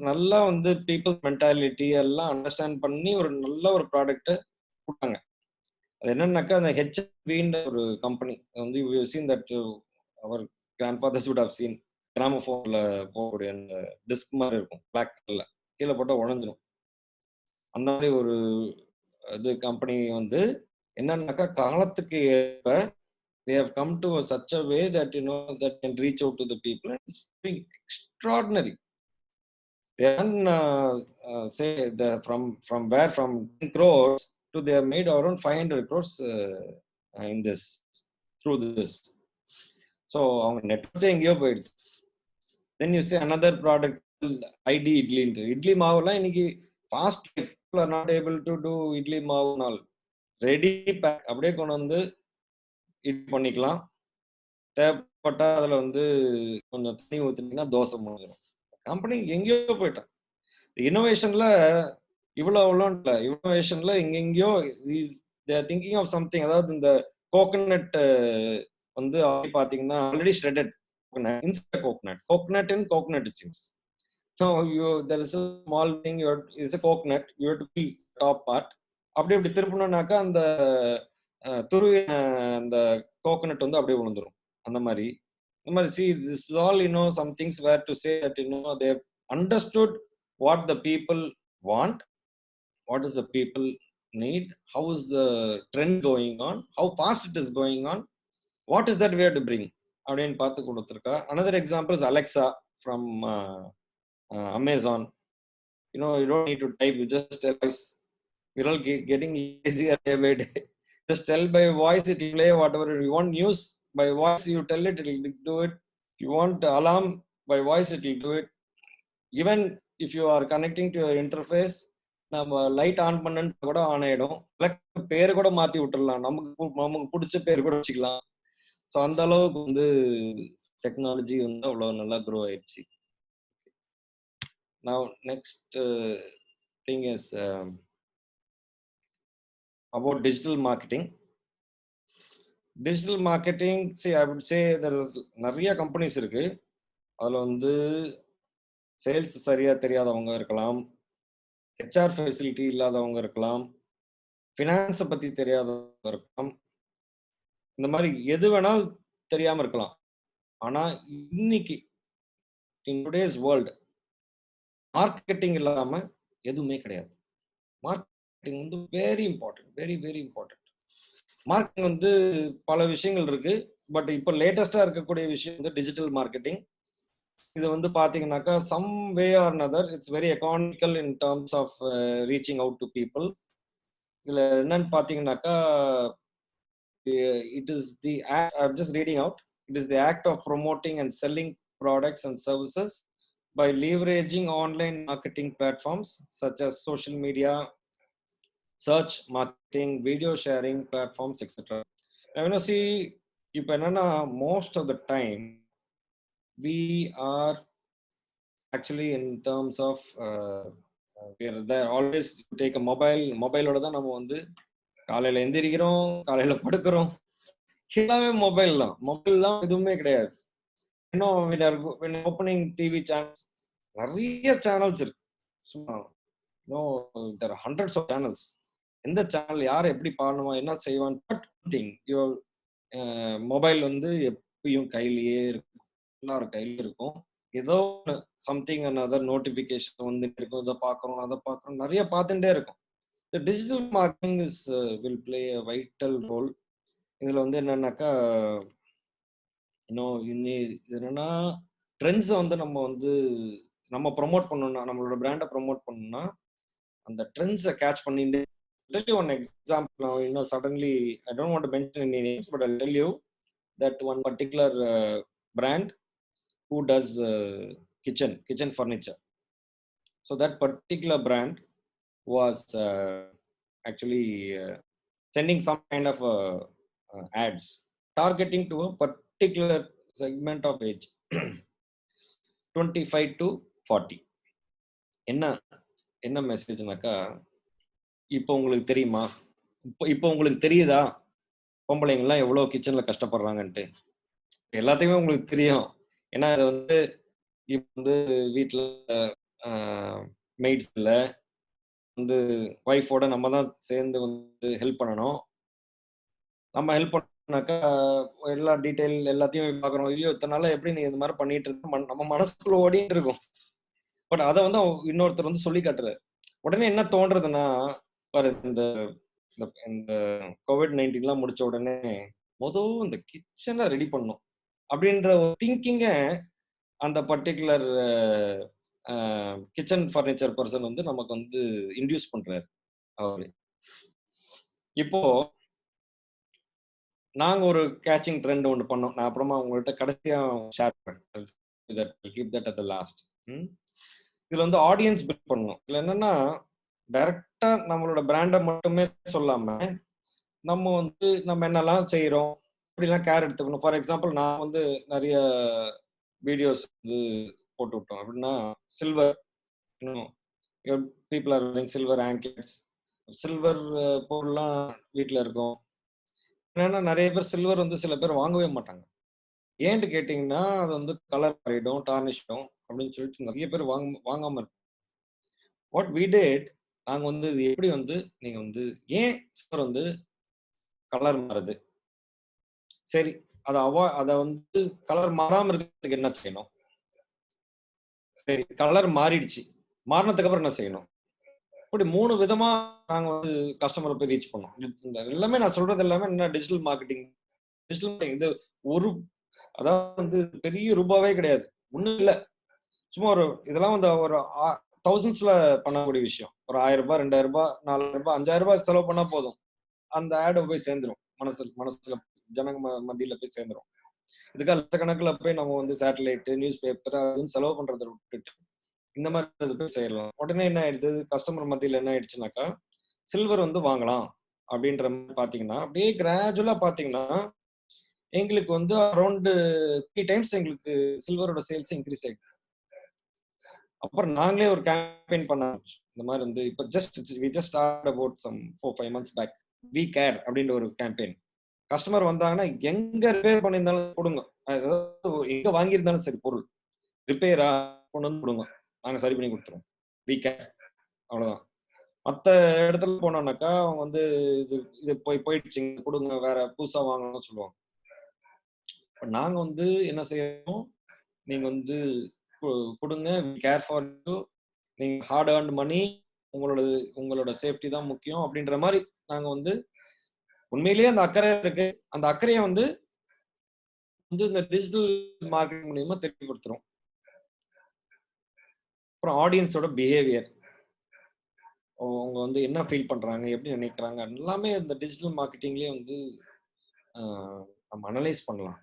A: நல்லா வந்து பீப்புள்ஸ் மென்டாலிட்டி எல்லாம் அண்டர்ஸ்டாண்ட் பண்ணி ஒரு நல்ல ஒரு ப்ராடக்ட் கொடுத்தாங்க. அது என்னன்னாக்கா அந்த ஹெச்வின்ற ஒரு கம்பெனி வந்து you seen that our grandfathers would have seen கிராமோஃபோன்ல போகக்கூடிய அந்த டிஸ்க் மாதிரி இருக்கும் பிளாக் கலர்ல கீழே போட்டால் உடஞ்சிரும். அந்த மாதிரி ஒரு இது கம்பெனி வந்து என்னன்னாக்கா காலத்துக்கு ஏற்ப they have come to such a way that that can reach out to the people and it's being extraordinary. They can say the from where from 10 crores to they have made around 500 crores in this through this. So அவங்க network எங்கேயோ போயிடுது. Then you say another product ID idli மாவுலாம் இன்னைக்கு fast life are not able to do idli மாவுனால் ready pack அப்படியே கொண்டு வந்து இது பண்ணிக்கலாம். தேவைப்பட்டா அதுல வந்து கொஞ்சம் தண்ணி ஊத்துனீங்கன்னா தோசை முடிஞ்சிடும். கம்பெனி எங்கேயோ போயிட்டான். இன்னோவேஷன்ல இவ்வளோ இல்ல. இன்னோவேஷன்ல எங்கெங்கேயோ தேர் திங்கிங் ஆஃப் சம்திங். அதாவது இந்த கோகனட் வந்து பாத்தீங்கன்னா already shredded Insta coconut and coconut chips. So there is a small thing is a coconut you have to peel top part. அப்படி திருப்பணும்னாக்கா அந்த துருவி அந்த கோகனட் வந்து அப்படியே விழுந்துரும். அந்த மாதிரி see this is all some things were to say that they have understood what the people want, what is the people need, how is the trend going on, how fast it is going on, what is that we have to bring அப்படின்னு பார்த்து கொடுத்துருக்கா. another example is Alexa from Amazon. You don't need to type, you just tell voice. We're all getting easier day by day. Just tell by voice, it will play whatever you want news. By voice, you tell it, it will do it. If you want alarm, by voice, it will do it. Even if you are connecting to your interface, நம்ம light on பண்ணு கூட on ஆயிடும். பேரு கூட மாத்தி விட்டுடலாம், நமக்கு பிடிச்ச பேர் கூட வச்சுக்கலாம். ஸோ அந்த அளவுக்கு வந்து டெக்னாலஜி வந்து அவ்வளவு நல்லா க்ரோ ஆயிடுச்சு. Now next thing is about digital marketing. Digital marketing, see, I would say there நிறைய கம்பெனிஸ் இருக்கு. அதுல வந்து சேல்ஸ் சரியா தெரியாதவங்க இருக்கலாம், ஹெச்ஆர் ஃபெசிலிட்டி இல்லாதவங்க இருக்கலாம், ஃபினான்ஸை பத்தி தெரியாதவங்க இருக்கலாம், இந்த மாதிரி எது வேணாலும் தெரியாம இருக்கலாம். ஆனா இன்னைக்கு இன் டுடேஸ் வேர்ல்டு மார்க்கெட்டிங் இல்லாம எதுவுமே கிடையாது. மார்க்கெட்டிங் வந்து very important, very very important. Marketing வந்து பல விஷயங்கள் இருக்கு. பட் இப்போ லேட்டஸ்டா இருக்கக்கூடிய விஷயம் வந்து டிஜிட்டல் மார்க்கெட்டிங். இது வந்து பாத்தீங்கன்னாக்கா some way or another it's very economical in terms of reaching out to people. இதுல என்னன்னு பாத்தீங்கன்னாக்கா it is the act, I'm just reading out, it is the act of promoting and selling products and services by leveraging online marketing platforms such as social media, search marketing, video sharing platforms, etc. Now see, இப்போ என்னன்னா most of the time we are actually in terms of we are there always take a மொபைலோட தான் நம்ம வந்து காலையில எந்திரிக்கிறோம், காலையில படுக்கிறோம், எல்லாமே mobile தான். மொபைல் தான் எதுவுமே கிடையாது. இன்னும் ஓப்பனிங் டிவி சேனல்ஸ் நிறைய சேனல்ஸ் இருக்கு. there are hundreds of channels. எந்த சேனல் யார் எப்படி பாடணுமா என்ன செய்வான் திங் மொபைல் வந்து எப்பயும் கையிலேயே இருக்கும், எல்லாரும் கையில இருக்கும். ஏதோ சம்திங் another நோட்டிபிகேஷன் வந்து இருக்கும், இதை பார்க்கறோம் அதை பார்க்கறோம், நிறைய பார்த்துட்டே இருக்கும். The digital marketing will play a vital role. இதுல வந்து என்னன்னாக்கா என்னன்னா ட்ரெண்ட்ஸை வந்து நம்ம வந்து நம்ம ப்ரொமோட் பண்ணணும்னா, நம்மளோட பிராண்ட ப்ரொமோட் பண்ணணும்னா, அந்த ட்ரெண்ட்ஸ கேட்ச் பண்ணிட்டு tell you one example. Now, suddenly I don't want to mention any names, but I'll tell you that one particular brand who does kitchen furniture. So that particular brand was actually sending some kind of ads targeting to a particular segment of age 25 to 40. என்ன என்ன மெசேஜ்னாக்கா, இப்போ உங்களுக்கு தெரியுமா, இப்போ உங்களுக்கு தெரியுதா பொம்பளைங்கலாம் எவ்வளவு கிச்சன்ல கஷ்டப்படுறாங்கன்ட்டு? எல்லாத்தையுமே உங்களுக்கு தெரியும். ஏன்னா அது வந்து இப்ப வந்து வீட்ல மெய்ட்ஸ் இல்ல, வந்து ஒய்ஃபோட நம்ம தான் சேர்ந்து வந்து ஹெல்ப் பண்ணணும். நம்ம ஹெல்ப் பண்ணாக்கா எல்லா டீட்டெயில் எல்லாத்தையும் பார்க்குறோம். ஐயோ! இத்தன நாளா எப்படி நீ இந்த மாரி பண்ணிட்டு இருக்க? நம்ம மனசுக்குள்ள ஓடிட்டு இருக்கும். பட் அத வந்து இன்னொருத்தர் வந்து சொல்லி காட்டுறாரு. உடனே என்ன தோன்றதுன்னா, பாரு இந்த இந்த இந்த கோவிட்-19லாம் முடிச்ச உடனே, இந்த கிச்சன ரெடி பண்ணணும். அப்படின்ற ஒரு திங்கிங்க அந்த பர்ட்டிகுலர் அ கிச்சன் ஃபர்னிச்சர் பெர்சன் வந்து நமக்கு வந்து இன்டியூஸ் பண்றாரு அவரு. இப்போ நாங்க ஒரு கேட்சிங் ட்ரெண்ட் ஒண்ணு பண்ணோம். நான் அப்புறமா உங்கள்ட்ட கடைசியா ஷேர் பண்றேன். Keep that at the last. ம். இதுல வந்து ஆடியன்ஸ் பில்ட் பண்ணணும். இதுல என்னன்னா, டைரக்ட்டா நம்மளோட பிராண்ட மட்டுமே சொல்லாம, நம்ம என்னலாம் செய்றோம், இப்படிலாம் கேர் எடுத்துக்கணும். ஃபார் எக்ஸாம்பிள் நான் வந்து நெறைய வீடியோஸ் வந்து போட்டு விட்டோம். எப்படின்னா, சில்வர் இன்னும் people are wearing silver anklets. Silver பொருள்லாம் வீட்ல இருக்கும். ஏன்னா நெறைய பேர் சில்வர் வந்து சில பேர் வாங்கவே மாட்டாங்க. ஏன்ட்டு கேட்டீங்கன்னா, அது வந்து கலர் மாறிடும், டார்னிஷ் ஆயிடும் அப்படின்னு சொல்லிட்டு நெறைய பேர் வாங்காம இருப்பாங்க. வாட் வி டிட், நாங்க வந்து இது எப்படி வந்து நீங்க வந்து ஏன் சில்வர் வந்து கலர் மாறுது? சரி, அத வந்து கலர் மாறாம இருக்கிறதுக்கு என்ன செய்யணும்? சரி, கலர் மாறிடுச்சு. மாறுனதுக்கு அப்புறம் என்ன செய்யணும்? இப்படி 3 விதமா நாங்க வந்து கஸ்டமர போய் ரீச் பண்ணோம். இந்த எல்லாமே நான் சொல்றது எல்லாமே என்ன டிஜிட்டல் மார்க்கெட்டிங். டிஜிட்டல் மார்க்கெட்டிங் இது ஒரு அதாவது வந்து பெரிய ரூபாவே கிடையாது. ஒண்ணும் இல்ல. சும்மா இதெல்லாம் வந்து ஒரு தௌசண்ட்ஸ்ல பண்ணக்கூடிய விஷயம். ஒரு ரூ. 1000, ரூ. 2000, ரூ. 4000, ரூ. 5000 செலவு பண்ணா போதும். அந்த ஆட் போய் சேர்ந்துரும். மனசுல ஜனங்க மத்தியில போய் சேர்ந்துரும். இதுக்காக லட்சக்கணக்குல போய் நம்ம வந்து சேட்டலைட், நியூஸ் பேப்பர் அதுன்னு செலவு பண்றத விட்டுட்டு, இந்த மாரி போய் செய்யலாம். உடனே என்ன ஆயிடுது, கஸ்டமர் மத்தியில என்ன ஆயிடுச்சுனாக்கா, சில்வர் வந்து வாங்கலாம் அப்படின்ற மாரி பார்த்தீங்கன்னா, அப்படியே கிராஜுவலா பார்த்தீங்கன்னா, எங்களுக்கு வந்து அரவுண்ட் 3 டைம்ஸ் எங்களுக்கு சில்வரோட சேல்ஸ் இன்கிரீஸ் ஆயிடுச்சு. அப்புறம் நாங்களே ஒரு கேம்பெயின் பண்ண ஆரம்பிச்சோம். இந்த மாரி வந்து இப்ப we just start about some 4, 5 months back. We care அப்படின்ற ஒரு கேம்பெயின். கஸ்டமர் வந்தாங்கன்னா, எங்க ரிப்பேர் பண்ணியிருந்தாலும் குடுங்க. அதாவது எங்க வாங்கியிருந்தாலும் சரி பொருள். ரிப்பேரா கொண்டு வந்து குடுங்க. நாங்க சரி பண்ணி குடுத்துருவோம். வி கேர் அவ்வளோதான். மத்த இடத்துல போனோம்னாக்கா, அவங்க வந்து இது இது போயிடுச்சுங்க குடுங்க. வேற புதுசா வாங்கணும்னு சொல்லுவாங்க. இப்ப நாங்க வந்து என்ன செய்யறோம், நீங்க வந்து கு குடுங்க. We care for you. நீங்க ஹார்ட் ஏர்ன்ட் மனி. உங்களோட உங்களோட சேஃப்டி தான் முக்கியம் அப்படின்ற மாரி நாங்க வந்து உண்மையிலேயே அந்த அக்கறை இருக்கு. அந்த அக்கறைய வந்து இந்த டிஜிட்டல் மார்க்கெட்டிங் மூலியமா தெரியப்படுத்துறோம். அப்புறம் ஆடியன்ஸோட பிஹேவியர். அவங்க வந்து என்ன ஃபீல் பண்றாங்க, எப்படி நினைக்கிறாங்க எல்லாமே இந்த டிஜிட்டல் மார்க்கெட்டிங்லயே வந்து அ நம்ம அனலைஸ் பண்ணலாம்.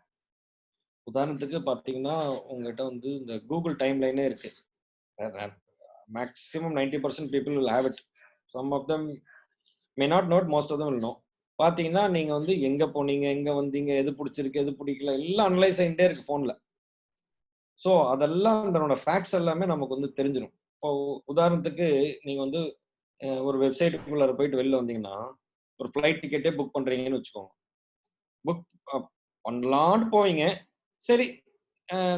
A: உதாரணத்துக்கு பார்த்தீங்கன்னா, உங்ககிட்ட வந்து இந்த Google டைம்லைனே இருக்கு. Maximum 90% people will have it. Some of them may not know it, most of them will know. பார்த்தீங்கன்னா, நீங்க வந்து எங்க போனீங்க, எங்க வந்தீங்க, எது புடிச்சிருக்கு, எது புடிக்கல எல்லாம் அனலைஸ் ஆயிட்டே இருக்கு ஃபோன்ல. ஸோ அதெல்லாம் அதனோட ஃபேக்ட்ஸ் எல்லாமே நமக்கு வந்து தெரிஞ்சிரும். இப்போ உதாரணத்துக்கு நீங்க வந்து ஒரு வெப்சைட்டுக்குள்ளார போயிட்டு வெளில வந்தீங்கன்னா, ஒரு ஃப்ளைட் டிக்கெட்டே புக் பண்றீங்கன்னு வச்சுக்கோங்க. புக் அ பண்ணலான்னு போவீங்க. சரி,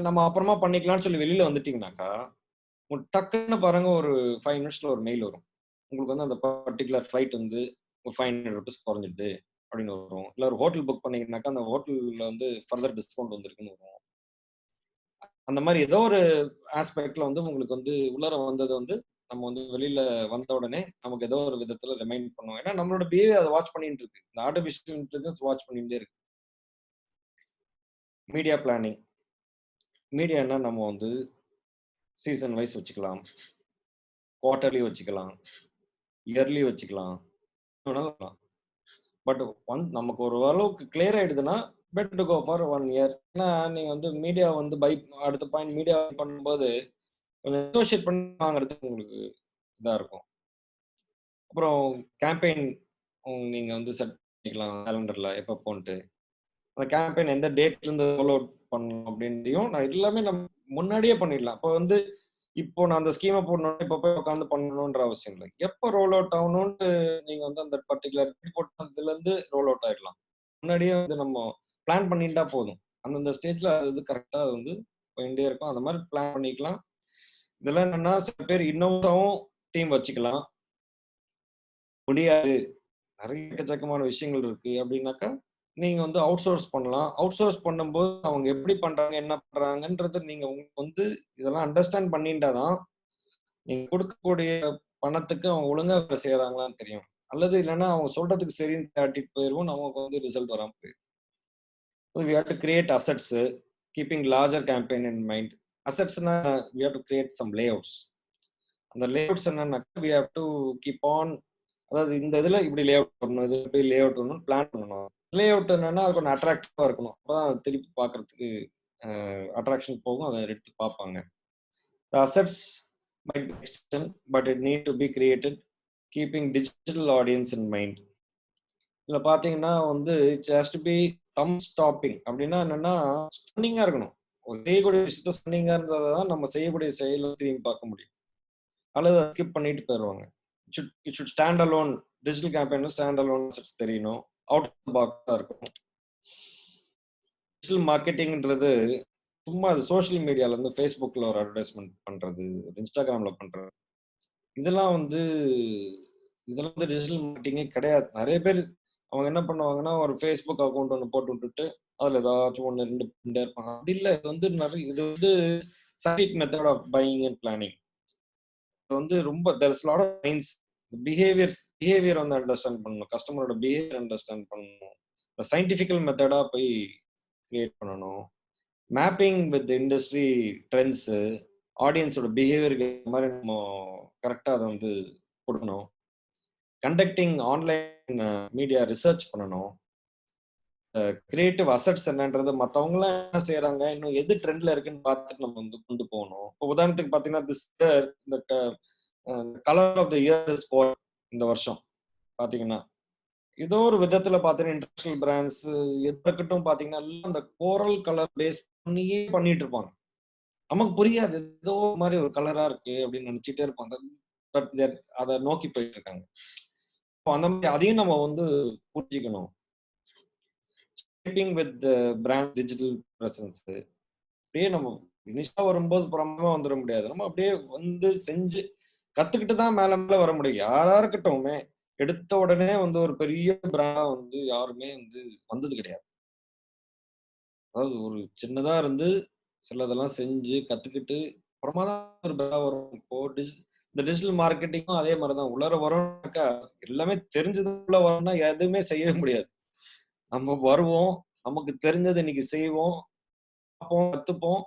A: நம்ம அப்புறமா பண்ணிக்கலாம்ன்னு சொல்லி வெளில வந்துட்டீங்கனாக்கா, உங்களுக்கு டக்குன்னு பாருங்க ஒரு 5 மினிட்ஸ்ல ஒரு மெயில் வரும். உங்களுக்கு வந்து அந்த பர்ட்டிகுலர் ஃப்ளைட் வந்து ஒரு ₹500 குறைஞ்சிடுது அப்படின்னு வரும். இல்ல ஒரு ஹோட்டல் புக் பண்ணீங்கனாக்கா, அந்த ஹோட்டல்ல வந்து ஃபர்தர் டிஸ்கவுண்ட் வந்திருக்குன்னு வரும். அந்த மாரி ஏதோ ஒரு ஆஸ்பெக்ட்ல வந்து உங்களுக்கு வந்து உள்ளார வந்தது வந்து நம்ம வந்து வெளியில வந்த உடனே நமக்கு ஏதோ ஒரு விதத்துல ரிமைண்ட் பண்ணும். ஏன்னா நம்மளோட பிஹேவியர் அத வாட்ச் பண்ணிட்டு இருக்கு. இந்த ஆர்டிபிஷியல் இன்டெலிஜென்ஸ் வாட்ச் பண்ணிட்டே இருக்கு. Media planning. மீடியான்னா நம்ம வந்து சீசன் வைஸ் வச்சுக்கலாம். குவார்ட்டர்லி வச்சுக்கலாம். இயர்லி வச்சுக்கலாம். வேணாலும் வைக்கலாம். பட் நமக்கு ஒரு அளவுக்கு கிளியர் ஆயிடுதுன்னா, better to go for 1 year. ஏன்னா, நீங்க வந்து மீடியா வந்து அடுத்த பாயிண்ட் மீடியா பண்ணும்போது, கொஞ்சம் நெகோஷியேட் பண்ணி வாங்குறதுக்கு உங்களுக்கு இதா இருக்கும். அப்புறம் கேம்பெயின் நீங்க வந்து செட் பண்ணிக்கலாம் கேலண்டர்ல எப்பப்போன்ட்டு. அந்த கேம்பெயின் எந்த டேட்லருந்து ரோல் அவுட் பண்ணணும் அப்படின்றதையும் நான் எல்லாமே முன்னாடியே பண்ணிடலாம். அப்போ வந்து இப்போ நான் அந்த ஸ்கீம போடணும்னா, இப்போ போய் உட்காந்து பண்ணணுன்ற அவசியம் இல்ல. எப்போ ரோல் அவுட் ஆகணும்னு நீங்க வந்து அந்த பர்ட்டிகுலர் போட்டதுலருந்து ரோல் அவுட் ஆயிடலாம். முன்னாடியே வந்து நம்ம பிளான் பண்ணிட்டா போதும். அந்தந்த ஸ்டேஜ்ல அது கரெக்ட்டா வந்து போயிட்டே இருக்கும். அந்த மாரி பிளான் பண்ணிக்கலாம். இதெல்லாம் என்னன்னா, சில பேர் இன்னோவாவும் டீம் வச்சுக்கலாம். முடியாது. நெறைய எக்கச்சக்கமான விஷயங்கள் இருக்கு அப்டின்னாக்கா, நீங்க வந்து அவுட் சோர்ஸ் பண்ணலாம். அவுட் சோர்ஸ் பண்ணும்போது அவங்க எப்படி பண்றாங்க, என்ன பண்றாங்கன்றத நீங்க உங்களுக்கு வந்து இதெல்லாம் அண்டர்ஸ்டாண்ட் பண்ணிட்டா தான், நீங்க குடுக்கக்கூடிய பணத்துக்கு அவங்க ஒழுங்கா வேலை செய்றாங்களான்னு தெரியும். அல்லது இல்லன்னா அவங்க சொல்றதுக்கு சரின்னு காட்டிட்டு போயிருவோம். நமக்கு வந்து ரிசல்ட் வராம போயிரும். So we have to create assets, keeping larger campaign in mind. Assetsனா we have to create some layouts. அந்த லேஅவுட்ஸ் என்னன்னாக்கா, we have to keep on அதாவது இந்த இதுல இப்படி லேஅவுட் பண்ணணும். இது இப்படி லேஅவுட் பண்ணணும். பிளான் பண்ணணும். லேஅவுட் என்னன்னா, அது கொஞ்சம் அட்ராக்டிவா இருக்கணும். அப்பதான் திருப்பி பார்க்கறதுக்கு அட்ராக்ஷன் போகும். அத எடுத்து பார்ப்பாங்க. The assets might be extension, but it need to be created keeping digital audience in mind. இதுல பார்த்தீங்கன்னா வந்து it has to be thumb stopping அப்படின்னா என்னன்னா, ஸ்டன்னிங்கா இருக்கணும். ஒரு செய்யக்கூடிய விஷயத்த ஸ்டன்னிங்கா இருந்தா தான் நம்ம செய்யக்கூடிய செயல திரும்பி பார்க்க முடியும். அல்லது ஸ்கிப் பண்ணிட்டு போயிருவாங்க. It should stand alone. Digital campaign stand alone assets தெரியணும். அவுட் ஆஃப் த பாக்ஸா இருக்கணும். டிஜிட்டல் மார்க்கெட்டிங்ன்றது சும்மா அது சோசியல் மீடியால இருந்து Facebookல ஒரு அட்வர்டைஸ்மென்ட் பண்றது, Instagramல பண்றது. இதெல்லாம் வந்து இதெல்லாம் வந்து டிஜிட்டல் மார்க்கெட்டிங்கே கிடையாது. நெறைய பேர் அவங்க என்ன பண்ணுவாங்கன்னா, ஒரு Facebook அக்கவுண்ட் ஒண்ணு போட்டு விட்டுட்டு, அதுல ஏதாச்சும் 1, 2 பண்ணிட்டே இருப்பாங்க. அப்படி இல்ல. இது வந்து scientific method of buying and planning. வந்து ரொம்ப there is lot of science. Behaviour வந்து அண்டர்ஸ்டாண்ட் பண்ணணும். கஸ்டமரோட பிஹேவியர் அண்டர்ஸ்டாண்ட் பண்ணணும். சயின்டிஃபிக்கல் மெத்தடா போய் கிரியேட் பண்ணணும். மேப்பிங் வித் இண்டஸ்ட்ரி ட்ரெண்ட்ஸ், ஆடியன்ஸோட பிஹேவியருக்கு ஏத்த மாரி நம்ம கரெக்ட்டா அத வந்து குடுக்கணும். கண்டக்டிங் ஆன்லைன் மீடியா ரிசர்ச் பண்ணணும். கிரியேட்டிவ் அசெட்ஸ் என்னன்றது மத்தவங்கலாம் என்ன செய்றாங்க, இன்னும் எது ட்ரெண்ட்ல இருக்குன்னு பார்த்துட்டு நம்ம வந்து கொண்டு போணும். இப்போ உதாரணத்துக்கு பார்த்தீங்கன்னா, திஸ் இயர் இந்த colour of the year is gold இந்த வருஷம் பார்த்தீங்கன்னா. ஏதோ ஒரு விதத்துல பார்த்தீங்கன்னா, இன்டர்நேஷனல் பிராண்ட்ஸ் எது இருக்கட்டும் பார்த்தீங்கன்னா, எல்லாம் அந்த கோரல் கலர் பேஸ் பண்ணியே பண்ணிட்டு இருப்பாங்க. நமக்கு புரியாது. ஏதோ மாரி ஒரு கலரா இருக்கு அப்படின்னு நினைச்சுட்டே இருப்பாங்க. பட் அத நோக்கி போயிட்டு இருக்காங்க. அந்த மாரி அதையும் நம்ம வந்து புரிஞ்சுக்கணும். Shaping with brand digital presence. அப்படியே நம்ம ஃபினிஷா வரும்போது பிரமாதமா வந்துர முடியாது. நம்ம அப்படியே வந்து செஞ்சு கத்துக்கிட்டு தான் மேல மேல வர முடியும். யாரா இருக்கட்டுமே, எடுத்த உடனே வந்து ஒரு பெரிய பிராண்டா வந்து யாருமே வந்து வந்தது கிடையாது. அதாவது ஒரு சின்னதா இருந்து சிலதெல்லாம் செஞ்சு கத்துக்கிட்டு அப்புறமா தான் ஒரு பிராண்டா வரும். இப்போ இந்த டிஜிட்டல் மார்க்கெட்டிங்கும் அதே மாரி தான். உள்ளார வரோம்னாக்கா எல்லாமே தெரிஞ்சது உள்ள வரோம்னா எதுவுமே செய்யவே முடியாது. நம்ம வருவோம். நமக்கு தெரிஞ்சத இன்னைக்கு செய்வோம். பார்ப்போம், கத்துப்போம்,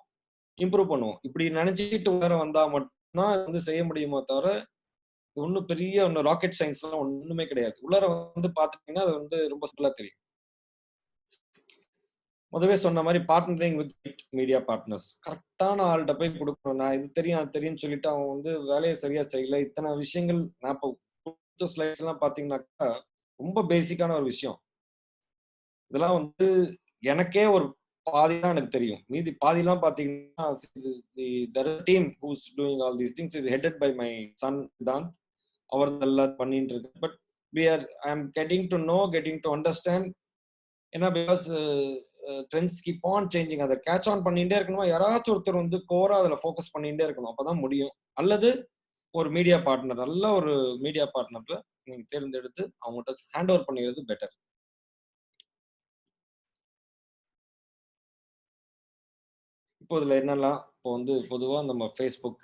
A: இம்ப்ரூவ் பண்ணுவோம். இப்படி நினைச்சுக்கிட்டு உள்ளார வந்தா மட்டும் தான் வந்து செய்ய முடியுமோ தவிர, ஒண்ணும் ராக்கெட் சயின்ஸ்லாம் ஒண்ணுமே கிடையாது. உள்ளார வந்து பார்த்துட்டீங்கன்னா, அது வந்து ரொம்ப சிம்பிளா தெரியும். முதவே சொன்ன மாரி பார்ட்னரிங் வித் மீடியா பார்ட்னர்ஸ். கரெக்ட்டான ஆள்ட்ட போய் குடுக்கணும். நான் இது தெரியும், அது தெரியும்னு சொல்லிட்டு அவன் வந்து வேலைய சரியா செய்யல. இத்தன விஷயங்கள் நான் இப்போ குடுத்த ஸ்லைட்ஸ்லாம் பார்த்தீங்கன்னாக்கா, ரொம்ப பேசிக்கான ஒரு விஷயம். இதெல்லாம் வந்து எனக்கே ஒரு பாதி தான் எனக்கு தெரியும். மீதி பாதிலாம் பார்த்தீங்கன்னா, there is team who is doing all these things. Is headed by my son Siddhant. அவர் எல்லாம் பண்ணிட்டு இருக்காரு. But I am getting to understand. ஏன்னா because trends keep on changing. அத கேட்ச் ஆன் பண்ணிட்டே இருக்கணும். யாராச்சும் ஒருத்தர் வந்து கோரா அதுல ஃபோக்கஸ் பண்ணிட்டே இருக்கணும். அப்பதான் முடியும். அல்லது ஒரு மீடியா பார்ட்னர், நல்ல ஒரு மீடியா பார்ட்னர்ல நீங்க தேர்ந்தெடுத்து அவங்கட்ட ஹேண்ட் ஓவர் பண்ணிறது பெட்டர். இப்போ இதுல என்னலாம் இப்போ வந்து பொதுவா நம்ம Facebook,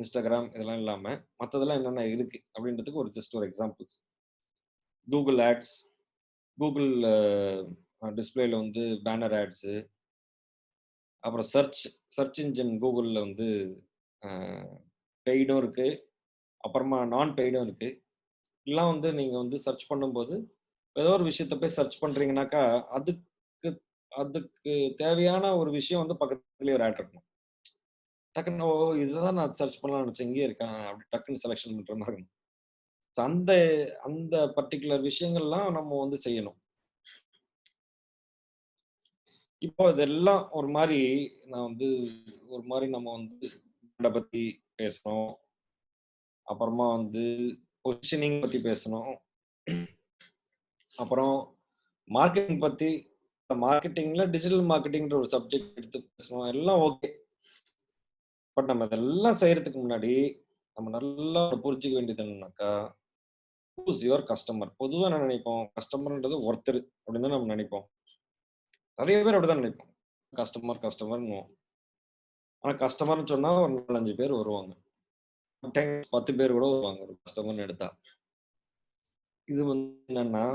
A: Instagram இதெல்லாம் இல்லாம மத்ததெல்லாம் என்னென்ன இருக்கு அப்படின்றதுக்கு ஒரு எக்ஸாம்பிள்ஸ். Google ஆட்ஸ், Google டிஸ்ப்ளேல வந்து பேனர் ஆட்ஸ், அப்புறம் சர்ச் இன்ஜின் Googleல வந்து பெய்டும் இருக்கு, அப்புறமா நான் பெய்டும் இருக்கு. இதெல்லாம் வந்து நீங்க வந்து சர்ச் பண்ணும்போது, ஏதோ ஒரு விஷயத்த போய் சர்ச் பண்றீங்கன்னாக்கா, அதுக்கு அதுக்கு தேவையான ஒரு விஷயம் வந்து பக்கத்திலேயே ஒரு ஆட் இருக்கணும். டக்குன்னு ஓ! இதுதான் நான் சர்ச் பண்ணலாம்னு நெனச்சேன். இங்கேயே இருக்கான். அப்படி டக்குன்னு செலக்ஷன் பண்ற மாரி இருக்கும். ஸோ அந்த அந்த பர்ட்டிகுலர் விஷயங்கள்லாம் நம்ம வந்து செய்யணும். இப்போ இதெல்லாம் ஒரு மாரி நான் வந்து ஒரு மாரி நம்ம வந்து பிராண்ட பத்தி பேசுனோம். அப்புறமா வந்து பொசிஷனிங் பத்தி பேசுனோம். அப்புறம் மார்க்கெட்டிங் பத்தி மார்க்கெட்டிங்ல டிஜிட்டல் மார்க்கெட்டிங்ன்ற ஒரு சப்ஜெக்ட் எடுத்து பேசுனோம். எல்லாம் ஓகே. பட் நம்ம இதெல்லாம் செய்றதுக்கு முன்னாடி, நம்ம நல்லா புரிஞ்சுக்க வேண்டியது என்னன்னாக்கா, ஹூ இஸ் யுவர் கஸ்டமர்? பொதுவா என்ன நெனைப்போம்? கஸ்டமர்ன்றது ஒருத்தரு அப்படின்னு தான் நம்ம நெனைப்போம். நெறைய பேர் அப்படிதான் நெனைப்போம். கஸ்டமர் கஸ்டமர்ன்னுவோம். ஆனா கஸ்டமர்ன்னு சொன்னா ஒரு 4, 5 பேர் வருவாங்க. சம்டைம்ஸ் 10 பேர் கூட வருவாங்க ஒரு கஸ்டமர்ன்னு எடுத்தா. இது வந்து என்னன்னா,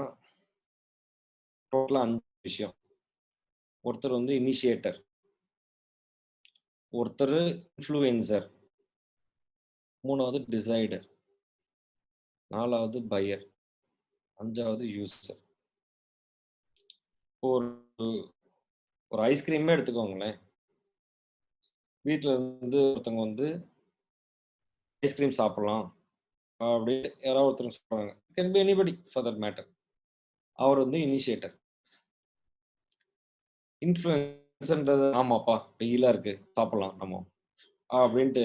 A: டோட்டலா 5 விஷயம். ஒருத்தர் வந்து இனிஷியேட்டர், ஒருத்தரு இன்ஃப்ளூயன்சர், 3வது டிசைடர், 4வது பையர், 5வது யூசர். இப்போ ஒரு ஒரு ஐஸ்கிரீமே எடுத்துக்கோங்களேன். வீட்ல இருந்து ஒருத்தவங்க வந்து ஐஸ்கிரீம் சாப்பிடலாம் அப்படின்னு யாராவது ஒருத்தர் சொல்றாங்க. Can be anybody for that matter. அவர் வந்து இனிஷியேட்டர். இன்ஃப்ளூயன்ஸ்ன்றது ஆமாப்பா வெயிலா இருக்கு சாப்பிடலாம் நம்ம அப்படின்ட்டு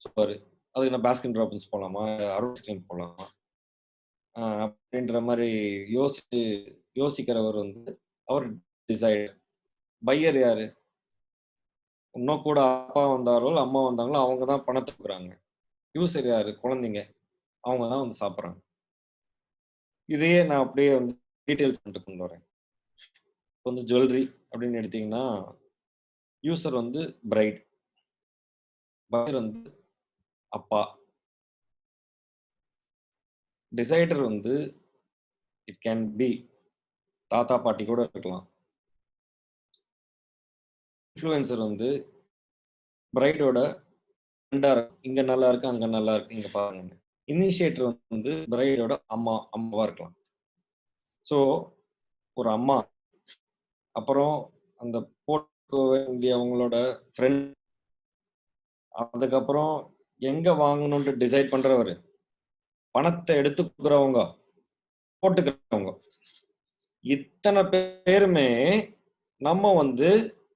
A: சொல்லுவாரு. அதுக்கு நான் பாஸ்கின் ராபின்ஸ் போலாமா? அருண் ஐஸ்கிரீம் போலாமா? அப்படின்ற மாரி யோசிக்கிறவர் வந்து அவர் டிசைடர். பையர் யாரு? இன்னும் கூட அப்பா வந்தாரோ, இல்ல அம்மா வந்தாங்களோ அவங்க தான் பணத்த குடுக்குறாங்க. யூசர் யாரு? குழந்தைங்க. அவங்க தான் வந்து சாப்பிடுறாங்க. இதையே நான் அப்படியே வந்து டீட்டெயில்ஸ் கொண்டு வரேன். இப்ப வந்து ஜுவல்லரி அப்படின்னு எடுத்தீங்கன்னா, யூசர் வந்து பிரைட், பையர் வந்து அப்பா, டிசைடர் வந்து இட் கேன் பி தாத்தா, பாட்டி கூட இருக்கலாம். இன்ஃப்ளூயன்சர் வந்து பிரைடோட ஃப்ரெண்டா இருக்கும். இங்க நல்லா இருக்கு, அங்க நல்லா இருக்கு, இங்க பாருங்கன்னு. இனிஷியேட்டர் வந்து பிரைடோட அம்மாவா இருக்கலாம். ஸோ ஒரு அம்மா, அப்புறம் அந்த போட்டுக்க வேண்டியவங்களோட ஃப்ரெண்ட், அதுக்கப்புறம் எங்க வாங்கணும்ன்ட்டு டிசைட் பண்றவரு, பணத்த எடுத்துக்கிறவங்க, போட்டுக்கிறவங்க. இத்தன பேருமே நம்ம வந்து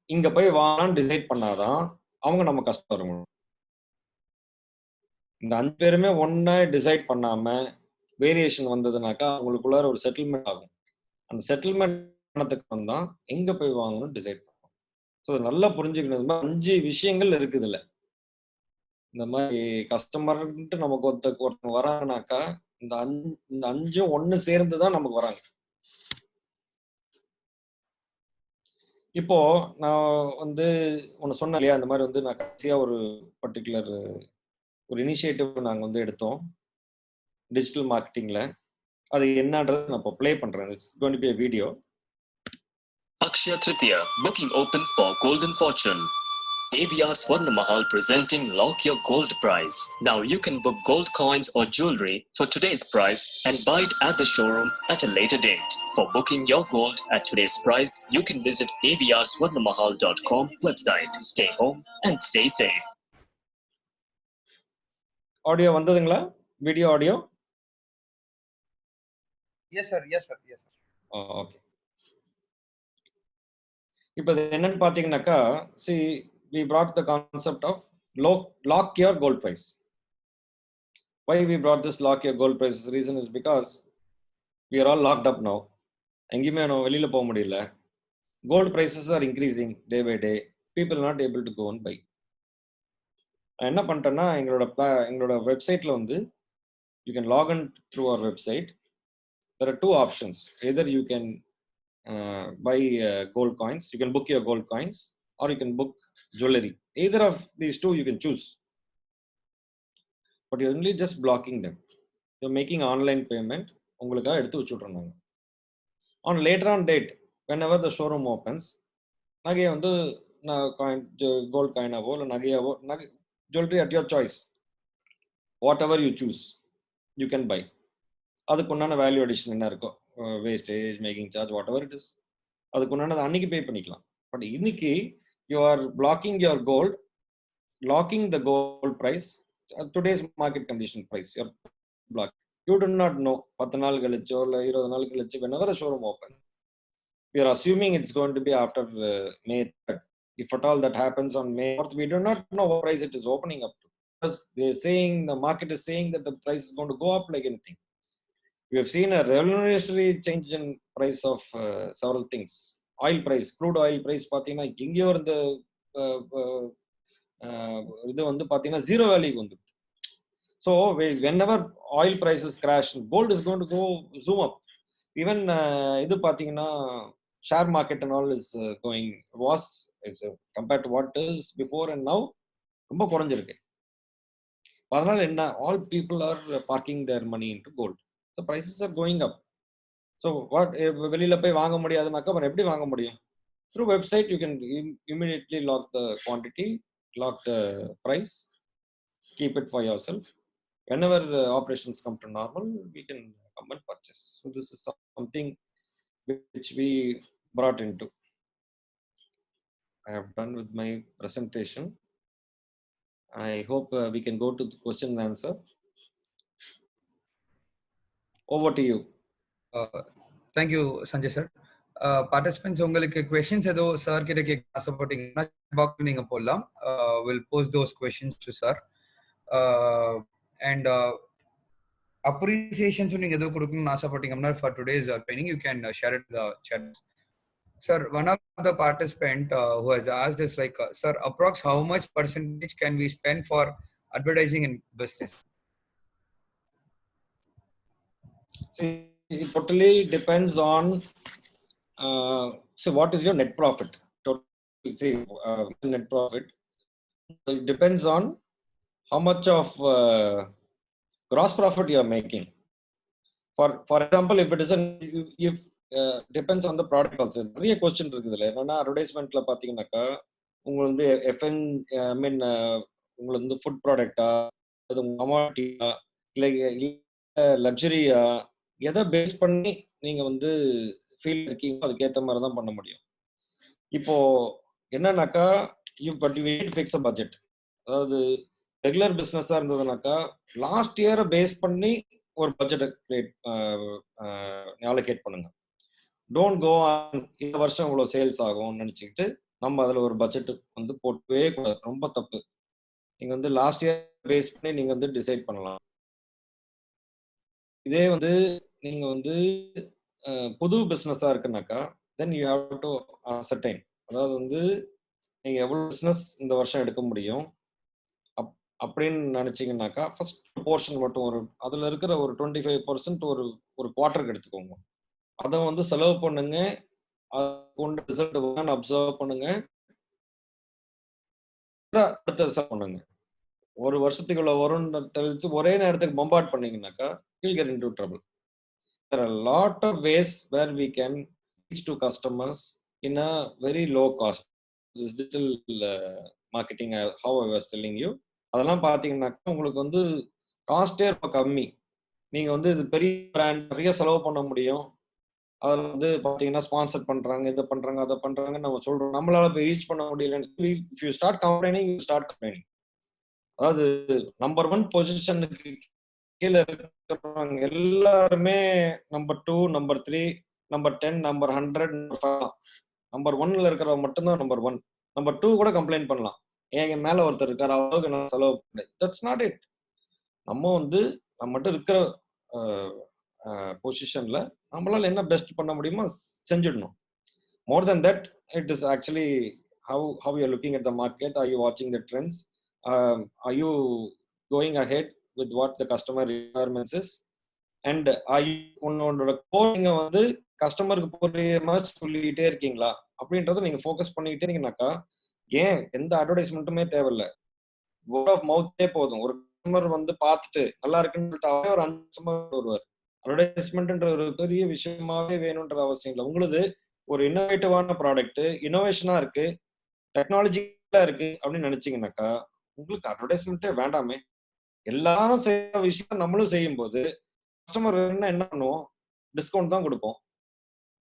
A: இங்க போய் வாங்கலாம்ன்னு டிசைட் பண்ணாதான், அவங்க நம்ம கஸ்டமர். இந்த 5 பேருமே ஒண்ணா டிசைட் பண்ணாம, வேரியேஷன் வந்ததுனாக்கா, அவங்களுக்குள்ளார ஒரு செட்டில்மென்ட் ஆகும். அந்த செட்டில்மென்ட் ஆனதுக்கு தான் எங்க போய் வாங்கணும்னு டிசைட் பண்ணுவோம். ஸோ நல்லா புரிஞ்சுக்கணும். இந்த மாரி 5 விஷயங்கள் இருக்குது இதுல. இந்த மாரி கஸ்டமர்ன்ட்டு நமக்கு ஒருத்தவங்க வராங்கனாக்கா, இந்த 5ம் ஒண்ணு சேர்ந்து தான் நமக்கு வராங்க. இப்போ நான் வந்து ஒண்ணு சொன்னேன் இல்லையா? இந்த மாரி வந்து நான் கடைசியா ஒரு பர்ட்டிகுலர் ஒரு இனிஷியேட்டிவ் நாங்க வந்து எடுத்தோம். டிஜிட்டல் மார்க்கெட்டிங்ல. அது என்னன்றத நான் இப்போ ப்ளே பண்றேன். It's going to be a video.
C: Akshaya Tritiya, booking open for Golden Fortune. AVR Swarna Mahal presenting Lock Your Gold Prize. Now you can book gold coins or jewelry for today's price and buy it at the showroom at a later date. For booking your gold at today's price, you can visit AVRSwarnamahal.com website. Stay home and stay safe.
A: Audio வந்ததுங்களா? Video, audio?
B: Yes, sir. Yes, sir. Yes, sir.
A: Okay. இப்ப இது என்னன்னு பார்த்தீங்கன்னாக்கா, see we brought the concept of lock your gold price. Why we brought this lock your gold price? The reason is because we are all locked up now. எங்கேயுமே நம்ம வெளியில போ முடியல. Gold prices are increasing day by day. People are not able to go and buy. நான் என்ன பண்ணிட்டேன்னா, எங்களோட வெப்சைட்ல வந்து you can log in through our website. There are two options. Either you can buy gold coins, you can book your gold coins, or you can book jewelry. Either of these two you can choose, but you're only just blocking them. You're making online payment. உங்களுக்காக எடுத்து வச்சுட்றோம் நாங்க. On later on date, whenever the showroom opens, நகையை வந்து gold காயினாவோ இல்லை நகையாவோ jewellery at your choice, whatever you choose you can buy. அதுக்கு உண்டான வேல்யூ அடிஷன் என்ன இருக்கோ, wastage, making charge, whatever it is, அதுக்கு உண்டானது அன்னைக்கு பே பண்ணிக்கலாம். பட் இன்னைக்கு you are blocking your gold, locking the gold price, today's market condition price you're block. You do not know 10 நாள் கழிச்சோ இல்லை 20 நாள் கழிச்சு whenever a showroom open, we are assuming it's going to be after May 3rd. If at all that happens on May 4th, we do not know what price it is opening up to. Because they're saying, the market is saying that the price is going to go up like anything. We have seen a revolutionary change in price of several things. Oil price, crude oil price, பார்த்தீங்கன்னா எங்கேயோ இருந்த இது வந்து பார்த்தீங்கன்னா zero வேல்யூக்கு வந்து. So whenever oil prices crash, gold is going to go zoom up. Even இது பார்த்தீங்கன்னா share market and all is going compared to what is before and now ரொம்ப குறைஞ்சிருக்கு. அதனால என்ன, all people are parking their money into gold. So prices are going up. So what, வெளியில போய் வாங்க முடியாதுனாக்கா அப்புறம் எப்படி வாங்க முடியும்? Through website you can immediately lock the quantity, lock the price, keep it for yourself. Whenever the operations come to normal, we can come and purchase. So this is something which we brought into. I have done with my presentation. I hope we can go to the question and answer. Over to you.
B: Thank you, Sanjay sir. Participants, உங்களுக்கு questions ஏதோ sir கிட்ட கேட்க ஆசைப்பட்டீங்கன்னா box நீங்க போடலாம். We'll post those questions to sir. And appreciations நீங்க ஏதோ கொடுக்கணும்னு ஆசைப்பட்டீங்கன்னா for today's training, you can share it in the chat. Sir, one of the participant who has asked is like, sir, approx how much percentage can we spend for advertising in business?
A: See, it totally depends on so what is your net profit. See, net profit, it depends on how much of gross profit you are making. For example, if it is if depends on the product also. நிறைய question இருக்குதுல்ல. என்னன்னா அட்வர்டைஸ்மெண்ட்ல பாத்தீங்கன்னாக்கா உங்களுக்கு வந்து FN ஐ மீன் உங்களுக்கு வந்து food ப்ராடக்டா, அது கமாடிட்டியா, இல்லை லக்ஸரியா, எதை பேஸ் பண்ணி நீங்க வந்து ஃபீல்ட் இருக்கீங்களோ அதுக்கேற்ற மாதிரி தான் பண்ண முடியும். இப்போ என்னன்னாக்கா but you need fix a budget. அதாவது ரெகுலர் பிஸ்னஸாக இருந்ததுனாக்கா லாஸ்ட் இயரை பேஸ் பண்ணி ஒரு பட்ஜெட்டை அலோகேட் பண்ணுங்க. டோன்ட் கோ ஆன் இந்த வருஷம் இவ்வளோ சேல்ஸ் ஆகும்னு நினச்சிக்கிட்டு நம்ம அதில் ஒரு பட்ஜெட் வந்து போட்டவே கூடாது. ரொம்ப தப்பு. நீங்கள் வந்து லாஸ்ட் இயர் பேஸ் பண்ணி நீங்கள் வந்து டிசைட் பண்ணலாம். இதே வந்து நீங்கள் வந்து புது பிஸ்னஸாக இருக்குனாக்கா then you have to ascertain. அதாவது வந்து நீங்கள் எவ்வளோ பிஸ்னஸ் இந்த வருஷம் எடுக்க முடியும் அப்படின்னு நினச்சிங்கனாக்கா ஃபர்ஸ்ட் போர்ஷன் மட்டும் அதில் இருக்கிற ஒரு 25% ஒரு குவார்ட்டருக்கு எடுத்துக்கோங்க. அதை வந்து செலவு பண்ணுங்க, கொண்டு ரிசல்ட் அப்சர்வ் பண்ணுங்க, அடுத்த செலவு பண்ணுங்க. ஒரு வருஷத்துக்கு இவ்வளோ வரும்னு தெரிஞ்சு ஒரே நேரத்துக்கு bombard பண்ணீங்கன்னாக்கா you'll get into trouble. There are a lot of ways where we can reach to customers in a very low cost. This digital marketing, how I was telling you, அதெல்லாம் பார்த்தீங்கன்னாக்கா உங்களுக்கு வந்து காஸ்டே ரொம்ப கம்மி. நீங்கள் வந்து இது பெரிய பிராண்ட் நிறைய செலவு பண்ண முடியும். அதில் வந்து பார்த்தீங்கன்னா ஸ்பான்சர் பண்ணுறாங்க, இதை பண்ணுறாங்க, அதை பண்ணுறாங்கன்னு நம்ம சொல்கிறோம். நம்மளால போய் ரீச் பண்ண முடியலன்னு if you start complaining, you start complaining. அதாவது நம்பர் 1 பொசிஷனுக்கு கீழே இருக்கிறவங்க எல்லாருமே number 2, number 3, number 10, number 100, number 1ல இருக்கிறவங்க மட்டும்தான் நம்பர் 1. நம்பர் 2 கூட கம்ப்ளைண்ட் பண்ணலாம், என் மேல ஒருத்தர் இருக்காரு, அளவுக்கு நான் செலவு பண்ணேன். That's not it. நம்ம வந்து நம்மகிட்ட இருக்கிற பொசிஷன்ல நம்மளால என்ன பெஸ்ட் பண்ண முடியுமோ செஞ்சிடணும். More than that, it is actually how you are looking at the market. Are you watching the trends? Are you going ahead with what the customer requirements is? And are you உன்னோட கோரிங்க வந்து கஸ்டமருக்கு புரியுற மாதிரி சொல்லிக்கிட்டே இருக்கீங்களா அப்படின்றத நீங்க focus பண்ணிக்கிட்டே இருக்கீங்கன்னாக்கா ஏன் எந்த அட்வர்டைஸ்மெண்ட்டுமே தேவையில்லை, வேர்ட் ஆஃப் மவுத்தே போதும். ஒரு கஸ்டமர் வந்து பார்த்துட்டு நல்லா இருக்குன்னு சொல்லிட்டு அவரே ஒரு 5 கஸ்டமர் வருவார். அட்வர்டைஸ்மெண்ட்ன்ற ஒரு பெரிய விஷயமாவே வேணும்ன்ற அவசியம் இல்லை. உங்களுக்கு ஒரு இன்னோவேட்டிவான ப்ராடக்ட், இன்னோவேஷனா இருக்கு, டெக்னாலஜிக்கலா இருக்கு அப்படின்னு நினைச்சீங்கன்னாக்கா உங்களுக்கு அட்வர்டைஸ்மெண்ட்டே வேண்டாமே. எல்லாரும் செய்யற விஷயம் நம்மளும் செய்யும் போது கஸ்டமர் என்ன பண்ணுவோம், டிஸ்கவுண்ட் தான் கொடுப்போம்.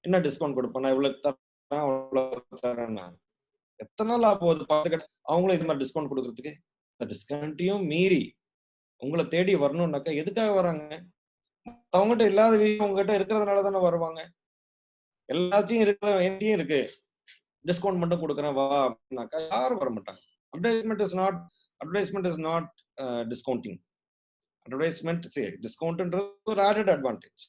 A: என்ன டிஸ்கவுண்ட் கொடுப்போம், நான் இவ்வளவு தரேன் அவ்வளவு தரேன். எத்தனை நாள் ஆக போகுது 10 கடை அவங்களும் இது மாதிரி டிஸ்கவுண்ட் கொடுக்கறதுக்கு. இந்த டிஸ்கவுண்ட்டையும் மீறி உங்களை தேடி வரணும்னாக்கா எதுக்காக வராங்க? அவங்ககிட்ட இல்லாத விஷயம் உங்ககிட்ட இருக்கிறதுனால தானே வருவாங்க. எல்லாத்தையும் இருக்கிற என்கிட்டயும் இருக்கு, டிஸ்கவுண்ட் மட்டும் கொடுக்குறேன் வா அப்படின்னாக்கா யாரும் வர மாட்டாங்க. Advertisement is not discounting. Advertisement டிஸ்கவுண்ட்ன்றது ஒரு ஆடட் அட்வான்டேஜ்.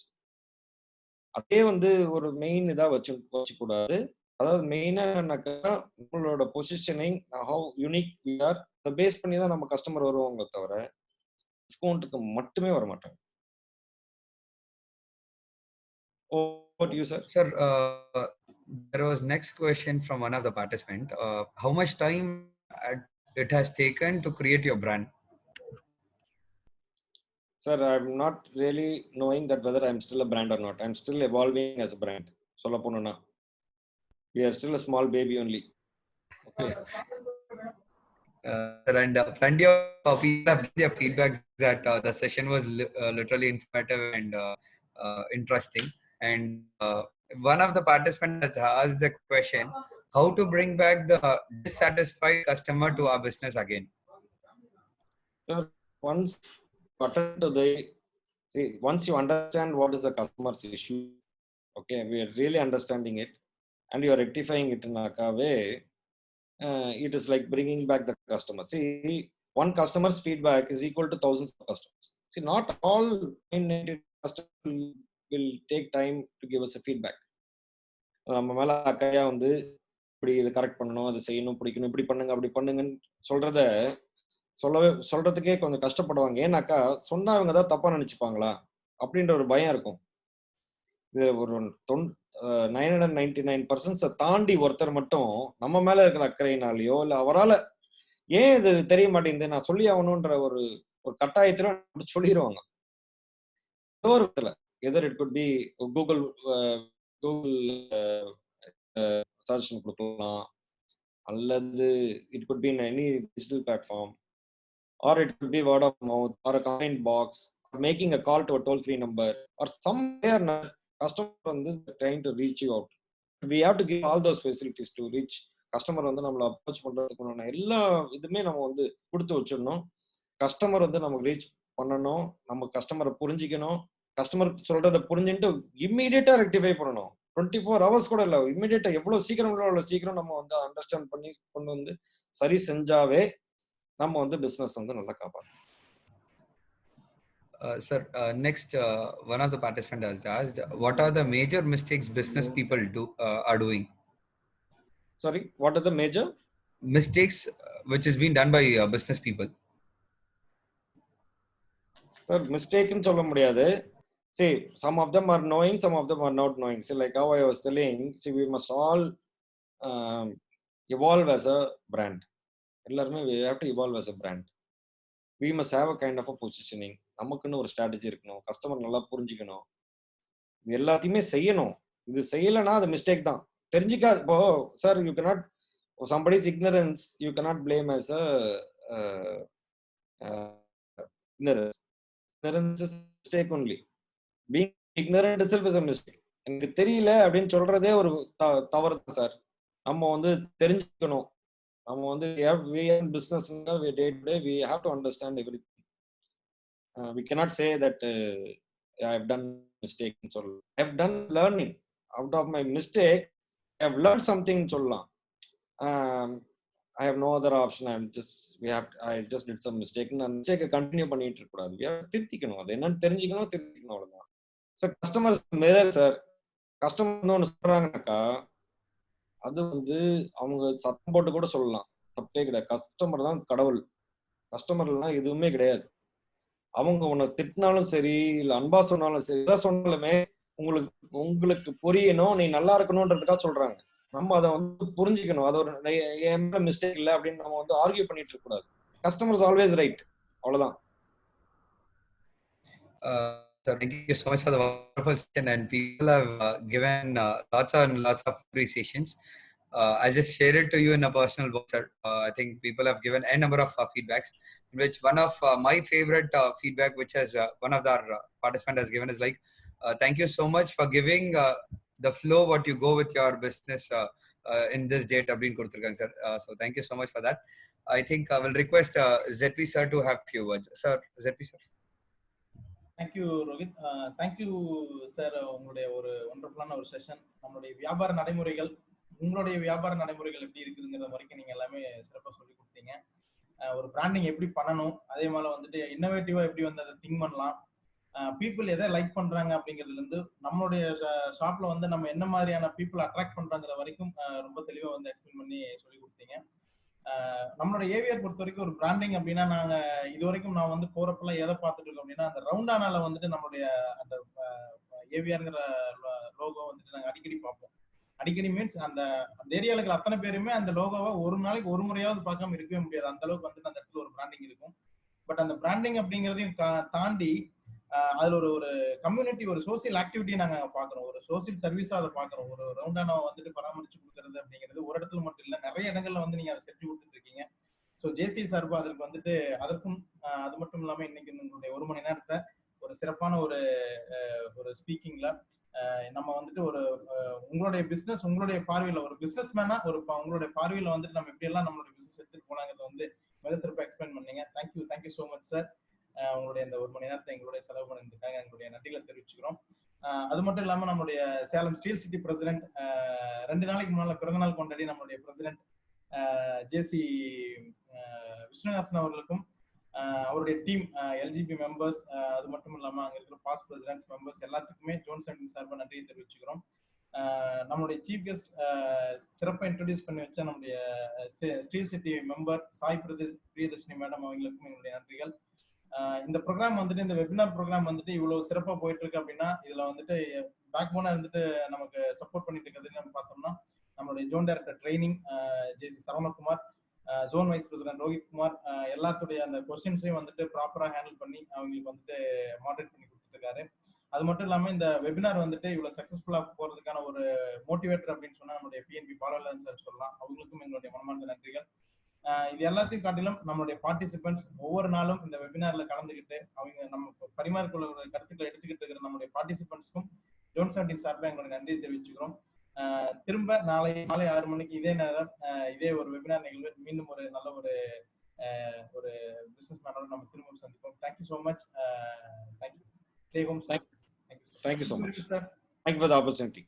A: அதே வந்து ஒரு மெயின் இதா வச்சுக்கூடாது. அதாவது மெயினா என்னன்னாக்கா உங்களோட positioning, how unique we are, அதை பேஸ் பண்ணி தான் நம்ம கஸ்டமர் வருவாங்க தவிர டிஸ்கவுண்ட்டுக்கு மட்டுமே வர மாட்டாங்க. Over to you, sir.
B: Sir, there was next question from one of the participant. How much time it has taken to create your brand?
A: Sir, I'm not really knowing that whether I'm still a brand or not. I'm still evolving as a brand. சொல்ல போனோம்னா we are still a small baby only. Okay.
B: And plenty of people have given their feedbacks that the session was literally informative and interesting. And one of the participants has asked the question, how to bring back the dissatisfied customer to our business again?
A: Sir, once once you understand what is the customer's issue, okay, we are really understanding it and you are rectifying it in a way, it is like bringing back the customer. See, one customer's feedback is equal to thousands of customers. See, not all customers will take time to give us a feedback. நம்ம மேல அக்கையா வந்து இப்படி இது correct பண்ணணும், அது செய்யணும், பிடிக்கணும், இப்படி பண்ணுங்க அப்படி பண்ணுங்கன்னு சொல்றதுக்கே கொஞ்சம் கஷ்டப்படுவாங்க. ஏன்னாக்கா சொன்னா அவங்க தான் தப்பா நினைச்சுப்பாங்களா அப்படின்ற ஒரு பயம் இருக்கும். இது ஒரு 999% தாண்டி ஒருத்தர் மட்டும் நம்ம மேல இருக்கிற அக்கறையினாலேயோ இல்ல அவரால ஏன் இது தெரிய மாட்டேங்குது நான் சொல்லி ஆகணும்ன்ற ஒரு கட்டாயத்துல சொல்லிடுவாங்க. Either it could be Google search கொடுக்கலாம், அல்லது it could be in any digital platform, or it could be word of mouth or a comment box or making a call to a toll free number or somewhere customer வந்து trying to reach you out. We have to give all those facilities to reach customer வந்து நம்மள approach பண்றதுக்கு எல்லா இதுமே நம்ம வந்து கொடுத்து வச்சிடணும். கஸ்டமர் வந்து நமக்கு ரீச் பண்ணணும், நம்ம கஸ்டமரை புரிஞ்சிக்கணும், கஸ்டமர் சொல்றதை புரிஞ்சுட்டு இம்மீடியட்டா ரெக்டிஃபை பண்ணணும். 24 hours கூட இல்லை, இம்மீடியட்டா எவ்வளவு சீக்கிரம் அவ்வளவு சீக்கிரம் நம்ம வந்து அண்டர்ஸ்டாண்ட் பண்ணி கொண்டு வந்து சரி செஞ்சாவே நம்ம வந்து பிசினஸ் வந்து நல்லா காப்பாற்றலாம்.
B: Sir, next one of the participants has asked, what are the major mistakes business people are doing?
A: Sorry, what are the major
B: mistakes which is being done by business people?
A: Sir, mistake ன்னு சொல்ல முடியாது. See, some of them are knowing, some of them are not knowing. See, like how I was telling, see, we must all evolve as a brand. எல்லாருமே we have to evolve as a brand. We must have a kind of a positioning. நமக்குன்னு ஒரு strategy இருக்கணும், customer நல்லா புரிஞ்சுக்கணும், இது எல்லாத்தையுமே செய்யணும். இது செய்யலைன்னா அது மிஸ்டேக் தான். தெரிஞ்சுக்கா இப்போ sir you cannot somebody's ignorance you cannot blame as a ignorance. Ignorance is mistake only. Being ignorant itself is a mistake. எனக்கு தெரியல அப்படின்னு சொல்றதே ஒரு தவறு தான் சார். நம்ம வந்து தெரிஞ்சுக்கணும். நம்ம வந்து business day to day we have to understand everything. We cannot say that I have done mistake. I have done learning out of my mistake. I have learned something. I have no other option. I just did some mistake. நான் mistake continue பண்ணிட்டு இருக்க கூடாது. திருத்திக்கணும். அது என்னன்னு தெரிஞ்சுக்கணும், திருத்திக்கணும், அவ்வளவுதான். Sir customer mirror sir. Customer ஒன்று சொல்றாங்கனாக்கா அது வந்து அவங்க சத்தம் போட்டு கூட சொல்லலாம், தப்பே கிடையாது. கஸ்டமர் தான் கடவுள். கஸ்டமர்லாம் எதுவுமே கிடையாது. அவங்க உன்னை திட்டினாலும் சரி இல்ல அன்பா சொன்னாலும் சரி, எதாவது சொன்னாலுமே உங்களுக்கு புரியணும், நீ நல்லா இருக்கணும்ன்றதுக்காக சொல்றாங்க. நம்ம அதை வந்து புரிஞ்சுக்கணும். அது ஒரு என் மிஸ்டேக் இல்லை அப்படின்னு நம்ம வந்து ஆர்கியூ பண்ணிட்டு இருக்க கூடாது. கஸ்டமர் இஸ் ஆல்வேஸ் ரைட், அவ்வளவுதான்.
B: Thank you so much for the wonderful session, and people have given lots and lots of appreciations. I'll just share it to you in a personal box. I think people have given a number of feedbacks, in which one of my favorite feedback, which has one of our participant has given, is like, thank you so much for giving the flow what you go with your business in this date. Sir. So thank you so much for that. I think I will request ZP sir to have few words. Sir, ZP sir.
D: Thank you, Rohit. Thank you, sir. உங்களுடைய ஒரு ஒண்டர்ஃபுல்லான ஒரு session. நம்மளுடைய வியாபார நடைமுறைகள், உங்களுடைய வியாபார நடைமுறைகள் எப்படி இருக்குதுங்கிற வரைக்கும் நீங்க எல்லாமே சிறப்பாக சொல்லி கொடுத்தீங்க. ஒரு பிராண்டிங் எப்படி பண்ணணும், அதே மாதிரி வந்துட்டு இன்னோவேட்டிவா எப்படி வந்து அதை திங்க் பண்ணலாம், பீப்புள் எதை லைக் பண்றாங்க அப்படிங்கிறதுல இருந்து நம்மளுடைய ஷாப்ல வந்து நம்ம என்ன மாதிரியான பீப்புள் அட்ராக்ட் பண்றாங்கிற வரைக்கும் ரொம்ப தெளிவா வந்து எக்ஸ்பிளைன் பண்ணி சொல்லி கொடுத்தீங்க. நம்மளோட ஏவிஆர் பொறுத்த வரைக்கும் ஒரு பிராண்டிங் அப்படின்னா, நாங்க இது வரைக்கும் நான் வந்து போறப்பெல்லாம் எதை பார்த்துட்டு இருக்கோம் அப்படின்னா, அந்த ரவுண்டானால வந்துட்டு நம்மளுடைய அந்த ஏவிஆர்ங்கிற லோகோ வந்துட்டு நாங்க அடிக்கடி பார்ப்போம். அடிக்கடி மீன்ஸ் அந்த ஏரியால இருக்கிற அத்தனை பேருமே அந்த லோகோவை ஒரு நாளைக்கு ஒரு முறையாவது பார்க்காம இருக்கவே முடியாது. அந்த அளவுக்கு வந்துட்டு அந்த இடத்துல ஒரு பிராண்டிங் இருக்கும். பட் அந்த பிராண்டிங் அப்படிங்கிறதையும் தாண்டி அதுல ஒரு கம்யூனிட்டி, ஒரு சோசியல் ஆக்டிவிட்டி நாங்க பாக்குறோம், ஒரு சோசியல் சர்வீஸா அதை பாக்குறோம். ஒரு ரவுண்டானா வந்துட்டு பராமரிச்சு கொடுக்கறது அப்படிங்கிறது ஒரு இடத்துல மட்டும் இல்ல, நிறைய இடங்கள்ல வந்து நீங்க அதை செஞ்சு கொடுத்துட்டு இருக்கீங்க. ஸோ ஜேசி சார்பா அதற்கு வந்துட்டு அதற்கும் அது மட்டும் இல்லாம இன்னைக்கு உங்களுடைய 1 மணி நேரத்தை ஒரு சிறப்பான ஒரு ஸ்பீக்கிங்ல நம்ம வந்துட்டு உங்களுடைய பிசினஸ், உங்களுடைய பார்வையில ஒரு பிசினஸ் மேனா உங்களுடைய பார்வையில வந்துட்டு நம்ம எப்படி எல்லாம் நம்மளுடைய பிசினஸ் எடுத்துட்டு போனாங்கிறத வந்து மிக சிறப்பாக எக்ஸ்பிளைன் பண்ணீங்க. Thank you so much sir. உங்களுடைய இந்த 1 மணி நேரத்தை எங்களுடைய செலவு பண்ணதுக்காக எங்களுடைய நன்றிகளை தெரிவிச்சுக்கிறோம். அது மட்டும் இல்லாம நம்மளுடைய சேலம் ஸ்டீல் சிட்டி பிரசிடென்ட் 2 நாளைக்கு முன்னால பிறந்தநாள் கொண்டாடி நம்மளுடைய பிரசிடென்ட் ஜேசி விஷ்ணுஹாசன் அவர்களுக்கும் அவருடைய டீம் எல்ஜிபி மெம்பர்ஸ், அது மட்டும் இல்லாம அங்க இருக்கிற பாஸ்ட் பிரசிடென்ட்ஸ் மெம்பர்ஸ் எல்லாத்துக்குமே ஜோன்சன் சார்பா நன்றியை தெரிவிச்சுக்கிறோம். நம்மளுடைய சீஃப் கெஸ்ட் சிறப்பாக இன்ட்ரோடியூஸ் பண்ணி வச்ச நம்முடைய Steel City member Sai Priyadarshini madam அவங்களுக்கும் எங்களுடைய நன்றிகள். இந்த ப்ரோக்ராம் வந்துட்டு, இந்த வெபினார் ப்ரோக்ராம் வந்துட்டு இவ்வளவு சிறப்பா போயிட்டு இருக்கு அப்படின்னா, இதுல வந்துட்டு பேக் போனா இருந்துட்டு நமக்கு சப்போர்ட் பண்ணிட்டு இருக்கிறது நம்ம பார்த்தோம்னா நம்மளுடைய zone director training JC Saravanakumar, zone vice president Rohit Kumar, எல்லாத்துடைய அந்த கொஸ்டின்ஸையும் வந்துட்டு ப்ராப்பரா ஹேண்டில் பண்ணி அவங்களுக்கு வந்துட்டு மாடரேட் பண்ணி கொடுத்துட்டு இருக்காரு. அது மட்டும் இல்லாம இந்த வெபினார் வந்துட்டு இவ்வளவு சக்சஸ்ஃபுல்லா போறதுக்கான ஒரு மோட்டிவேட்டர் அப்படின்னு சொன்னா நம்மளுடைய பிஎன்பி பாலவல்லன் சார் சொல்லலாம். அவங்களுக்கும் எங்களுடைய மனமார்ந்த நன்றிகள். இது எல்லாத்தையும் காட்டிலும் நம்மளுடைய பார்ட்டிசிபென்ட்ஸ் ஒவ்வொரு நாளும் இந்த வெபினார்ல கலந்துகிட்டு அவங்க நம்ம பரிமாறிக்கொள்ள கருத்துக்களை எடுத்துக்கிட்டு இருக்கிற நம்மளுடைய பார்ட்டிசிபென்ட்ஸ்க்கும் ஜோன் 17 சார்பாக எங்களுடைய நன்றியை தெரிவிச்சுக்கிறோம். திரும்ப நாளை மாலை 6 மணிக்கு இதே நேரம் இதே ஒரு வெபினார் நிகழ்வு மீண்டும் ஒரு நல்ல ஒரு பிசினஸ் மேனோட நம்ம திரும்ப சந்திப்போம். Thank you so much. Thank you. Stay home.
A: Thank you so much.
D: Sir.
A: Thank you for the opportunity.